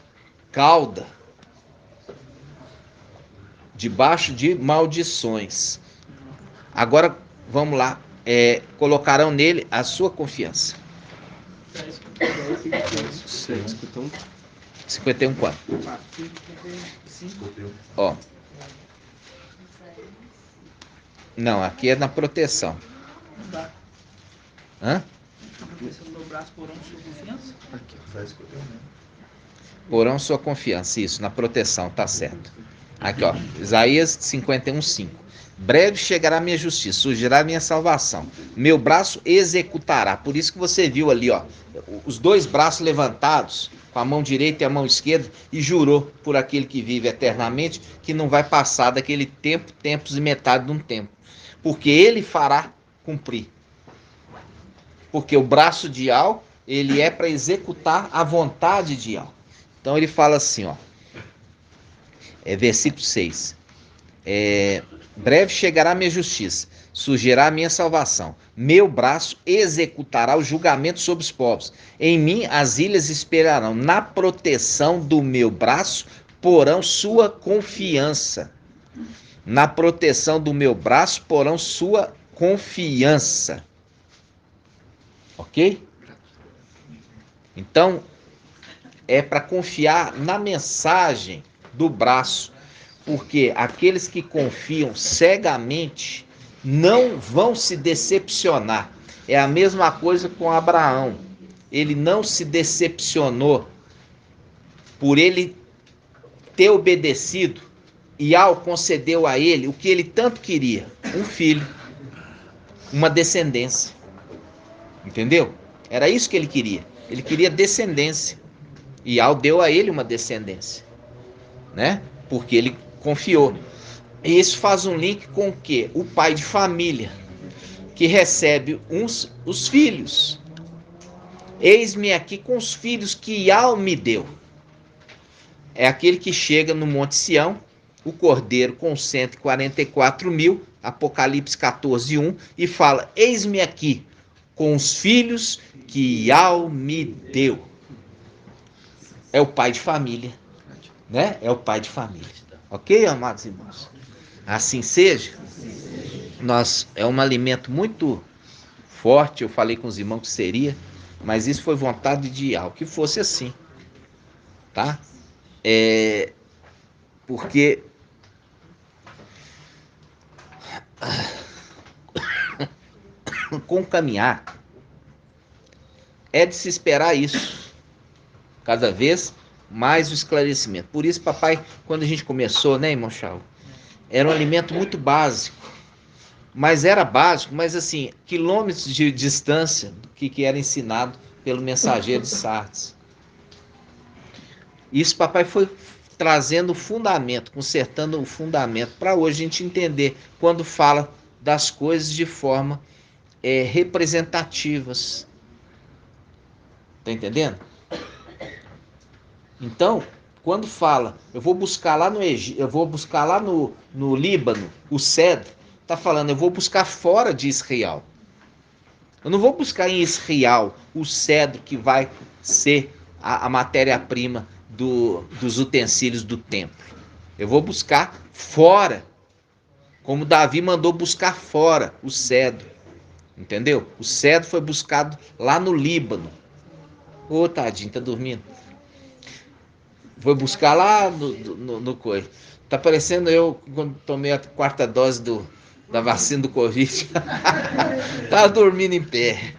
[SPEAKER 2] cauda, debaixo de maldições. Agora, vamos lá, colocarão nele a sua confiança. 51 quanto? Ó. Não, aqui é na proteção. Hã? Porão sua confiança, isso, na proteção, tá certo. Aqui, ó, Isaías 51:5. Breve chegará minha justiça, surgirá minha salvação. Meu braço executará. Por isso que você viu ali, ó, os dois braços levantados, com a mão direita e a mão esquerda, e jurou por aquele que vive eternamente, que não vai passar daquele tempo, tempos e metade de um tempo. Porque ele fará cumprir. Porque o braço de Yahweh, ele é para executar a vontade de Yahweh. Então ele fala assim, ó, versículo 6. Breve chegará a minha justiça, surgirá a minha salvação. Meu braço executará o julgamento sobre os povos. Em mim as ilhas esperarão. Na proteção do meu braço porão sua confiança. Na proteção do meu braço porão sua confiança. Ok? Então, é para confiar na mensagem do braço, porque aqueles que confiam cegamente não vão se decepcionar. É a mesma coisa com Abraão. Ele não se decepcionou por ele ter obedecido, e Yahweh concedeu a ele o que ele tanto queria, um filho, uma descendência. Entendeu? Era isso que ele queria. Ele queria descendência. E Yahweh deu a ele uma descendência, né? Porque ele confiou. E isso faz um link com o quê? O pai de família, que recebe os filhos. Eis-me aqui com os filhos que Yahweh me deu. É aquele que chega no Monte Sião, o cordeiro com 144 mil, Apocalipse 14:1, e fala: eis-me aqui com os filhos que Yahweh me deu. É o pai de família, né? É o pai de família. Ok, amados irmãos? Assim seja. É um alimento muito forte. Eu falei com os irmãos que seria, mas isso foi vontade de Yahweh, que fosse assim, tá? Porque com o caminhar é de se esperar isso, cada vez mais o esclarecimento. Por isso, papai, quando a gente começou, né, irmão Chau, era um alimento muito básico, mas era básico, mas assim, quilômetros de distância do que era ensinado pelo mensageiro de Sardes. Isso, papai, foi trazendo o fundamento, consertando o fundamento, para hoje a gente entender quando fala das coisas de forma representativas. Tá entendendo? Então, quando fala, eu vou buscar lá no Egito, eu vou buscar lá no Líbano o cedro, tá falando, eu vou buscar fora de Israel. Eu não vou buscar em Israel o cedro que vai ser a matéria-prima dos utensílios do templo. Eu vou buscar fora, como Davi mandou buscar fora o cedro. Entendeu? O cedro foi buscado lá no Líbano. Ô, tadinho, tá dormindo. Foi buscar lá no coisa. Tá parecendo eu quando tomei a 4ª dose da vacina do Covid. Tava dormindo em pé.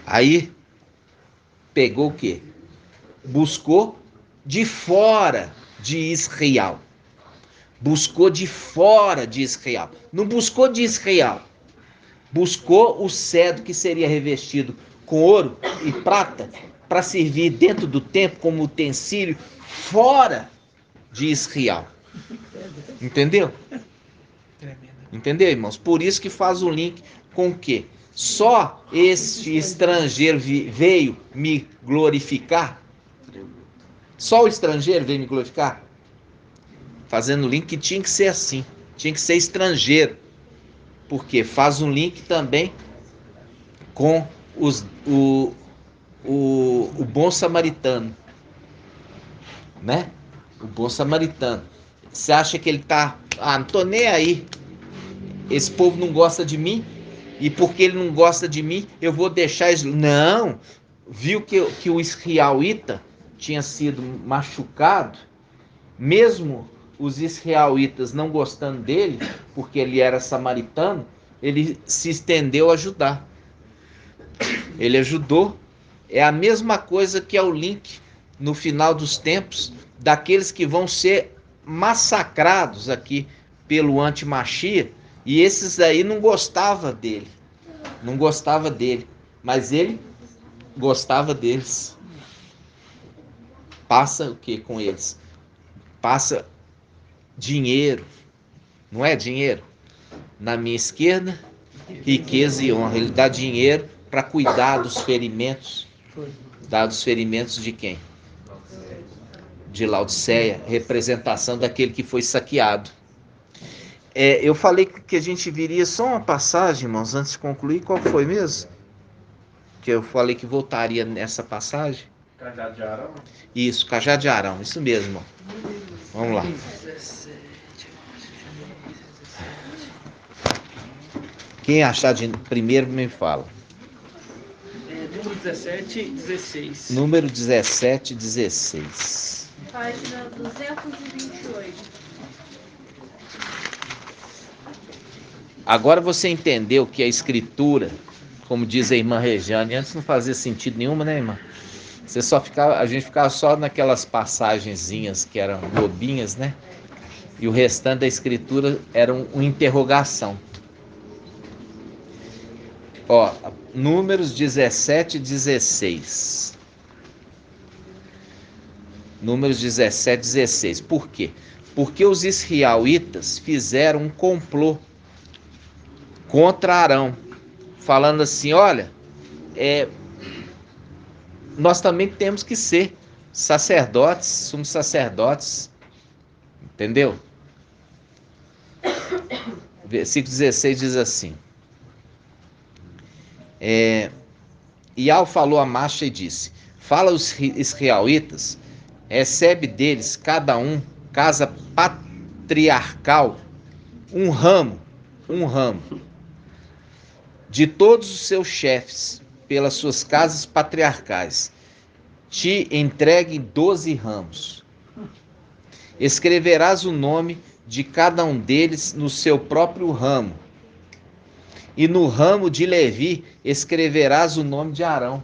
[SPEAKER 2] Aí, pegou o quê? Buscou de fora de Israel. Buscou de fora de Israel. Não buscou de Israel. buscou o cedro que seria revestido com ouro e prata para servir dentro do templo como utensílio fora de Israel. Entendeu? Entendeu, irmãos? Por isso que faz o link com o quê? Só este estrangeiro veio me glorificar? Só o estrangeiro veio me glorificar? Fazendo o link que tinha que ser assim. Tinha que ser estrangeiro. Porque faz um link também com o bom samaritano. Né? O bom samaritano. Você acha que ele tá... não tô nem aí. Esse povo não gosta de mim. E porque ele não gosta de mim, eu vou deixar eles... Não! Viu que o israelita tinha sido machucado? Mesmo os israelitas não gostando dele, porque ele era samaritano, ele se estendeu a ajudar. Ele ajudou. É a mesma coisa que é o link no final dos tempos daqueles que vão ser massacrados aqui pelo anti-Machia, e esses aí não gostavam dele. Não gostava dele, mas ele gostava deles. Passa o que com eles? Passa dinheiro, não é dinheiro? Na minha esquerda, riqueza e honra. Ele dá dinheiro para cuidar dos ferimentos. Dá dos ferimentos de quem? De Laodiceia, representação daquele que foi saqueado. Eu falei que a gente viria só uma passagem, irmãos, antes de concluir. Qual foi mesmo? Que eu falei que voltaria nessa passagem.
[SPEAKER 1] Cajado de Arão?
[SPEAKER 2] Isso, Cajado de Arão, isso mesmo, irmão. Vamos lá. Quem achar de primeiro me fala.
[SPEAKER 4] Número 17 e 16.
[SPEAKER 2] Número 17 e 16.
[SPEAKER 3] Página 228.
[SPEAKER 2] Agora você entendeu que a escritura, como diz a irmã Regiane, antes não fazia sentido nenhuma, né, irmã? A gente ficava só naquelas passagenzinhas que eram bobinhas, né? E o restante da escritura era uma interrogação. Ó, Números 17 e 16. Números 17 e 16. Por quê? Porque os israelitas fizeram um complô contra Arão, falando assim, olha, nós também temos que ser sacerdotes, somos sacerdotes, entendeu? Versículo 16 diz assim, Ial falou a Macha e disse, fala aos israelitas, recebe deles cada um, casa patriarcal, um ramo, de todos os seus chefes, pelas suas casas patriarcais, te entreguem 12 ramos. Escreverás o nome de cada um deles no seu próprio ramo. E no ramo de Levi escreverás o nome de Arão.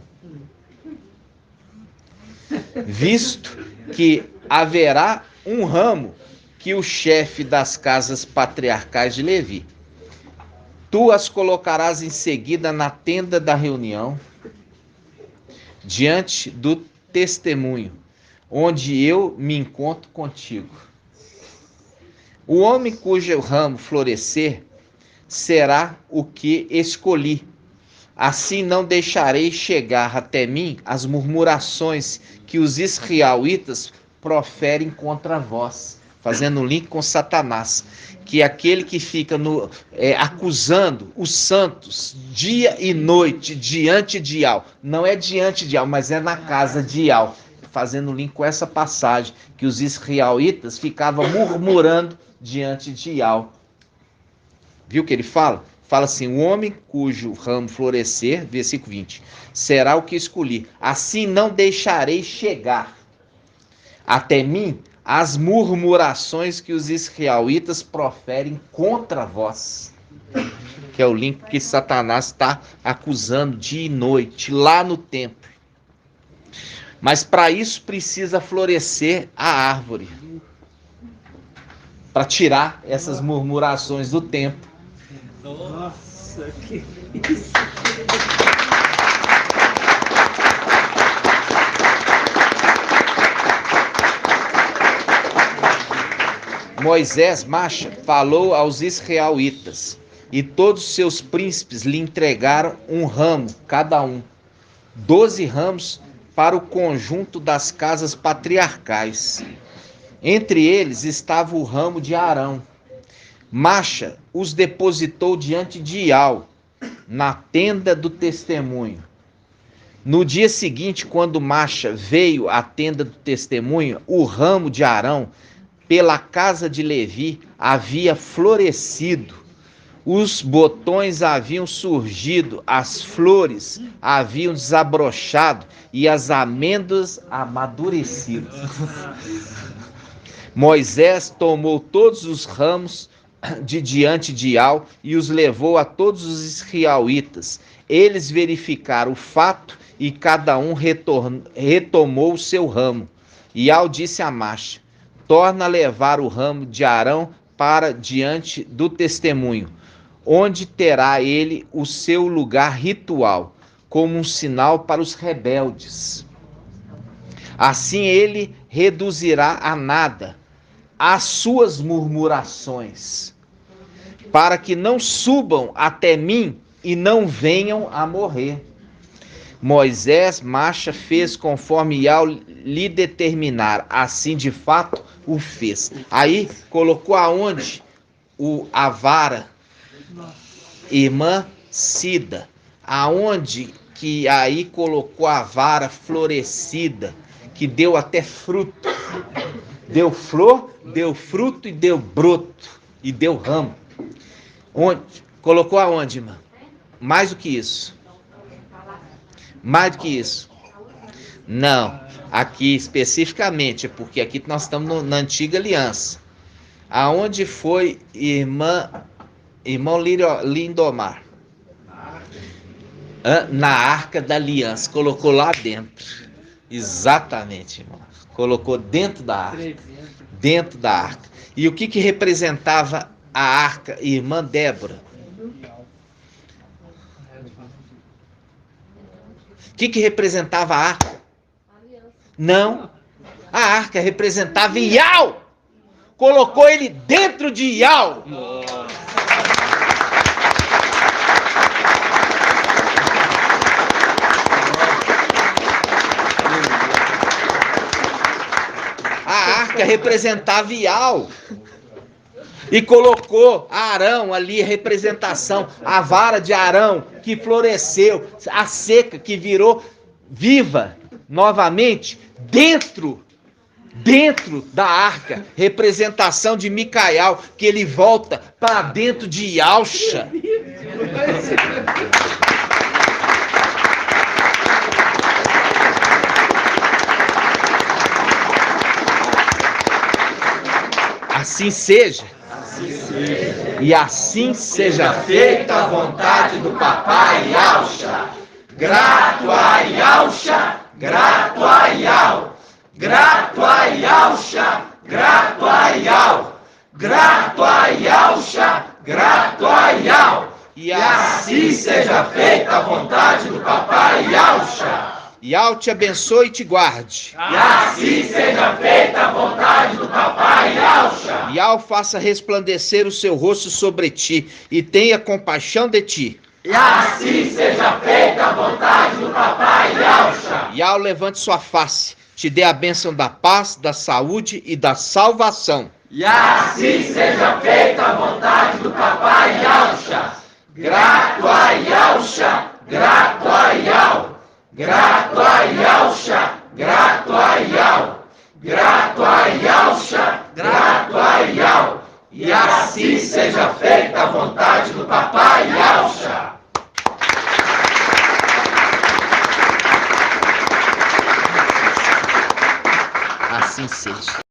[SPEAKER 2] Visto que haverá um ramo que o chefe das casas patriarcais de Levi. Tu as colocarás em seguida na tenda da reunião, diante do testemunho, onde eu me encontro contigo. O homem cujo ramo florescer será o que escolhi. Assim não deixarei chegar até mim as murmurações que os israelitas proferem contra vós. Fazendo um link com Satanás, que é aquele que fica acusando os santos dia e noite diante de Ial. Não é diante de Ial, mas é na casa de Ial. Fazendo um link com essa passagem, que os israelitas ficavam murmurando diante de Ial. Viu o que ele fala? Fala assim, o homem cujo ramo florescer, versículo 20, será o que escolhi. Assim não deixarei chegar até mim as murmurações que os israelitas proferem contra vós. Que é o link que Satanás está acusando dia e noite, lá no templo. Mas para isso precisa florescer a árvore. Para tirar essas murmurações do templo.
[SPEAKER 4] Nossa, que...
[SPEAKER 2] Moisés, Macha, falou aos israelitas, e todos os seus príncipes lhe entregaram um ramo, cada um, 12 ramos para o conjunto das casas patriarcais. Entre eles estava o ramo de Arão. Macha os depositou diante de Iau, na tenda do testemunho. No dia seguinte, quando Macha veio à tenda do testemunho, o ramo de Arão, pela casa de Levi, havia florescido. Os botões haviam surgido, as flores haviam desabrochado e as amêndoas amadurecido. Moisés tomou todos os ramos de diante de Iau e os levou a todos os israelitas. Eles verificaram o fato e cada um retomou o seu ramo. Iau disse a Macha: torna a levar o ramo de Arão para diante do testemunho, onde terá ele o seu lugar ritual, como um sinal para os rebeldes. Assim ele reduzirá a nada as suas murmurações, para que não subam até mim e não venham a morrer. Moisés, Macha, fez conforme Iau lhe determinar, assim de fato o fez. Aí colocou aonde? A vara, irmã Cida, aonde que aí colocou a vara florescida, que deu até fruto, deu flor, deu fruto e deu broto, e deu ramo. Onde? Colocou aonde, irmã? Mais do que isso. Mais do que isso. Não, aqui especificamente, porque aqui nós estamos na antiga aliança. Aonde foi irmão Lindomar? Na arca da aliança, colocou lá dentro. Exatamente, irmão. Colocou dentro da arca. Dentro da arca. E o que representava a arca, irmã Débora? O que representava a arca? Não. A arca representava Iau. Colocou ele dentro de Iau. A arca representava Iau. E colocou Arão ali, a representação, a vara de Arão que floresceu, a seca que virou viva novamente dentro da arca, representação de Micael, que ele volta para dentro de Yalcha. Assim seja. E assim seja feita a vontade do papai Yalcha. Grato a Yalcha, grato a Iau. Grato a Yalcha, grato a Iau. Grato a Yalcha, grato a Iau. E assim seja feita a vontade do papai Yalcha. Iau te abençoe e te guarde.
[SPEAKER 1] E assim seja feita a vontade do papai Yalcha.
[SPEAKER 2] Iau faça resplandecer o seu rosto sobre ti e tenha compaixão de ti.
[SPEAKER 1] E assim seja feita a vontade do papai Yalcha.
[SPEAKER 2] Iau levante sua face, te dê a bênção da paz, da saúde e da salvação.
[SPEAKER 1] E assim seja feita a vontade do papai Yalcha. Grato a Yalcha, grato a Iau. Grato a Yalcha, grato a Iau. Grato a Yalcha, grato a Iau. E assim seja feita a vontade do papai Yalcha.
[SPEAKER 2] Assim seja.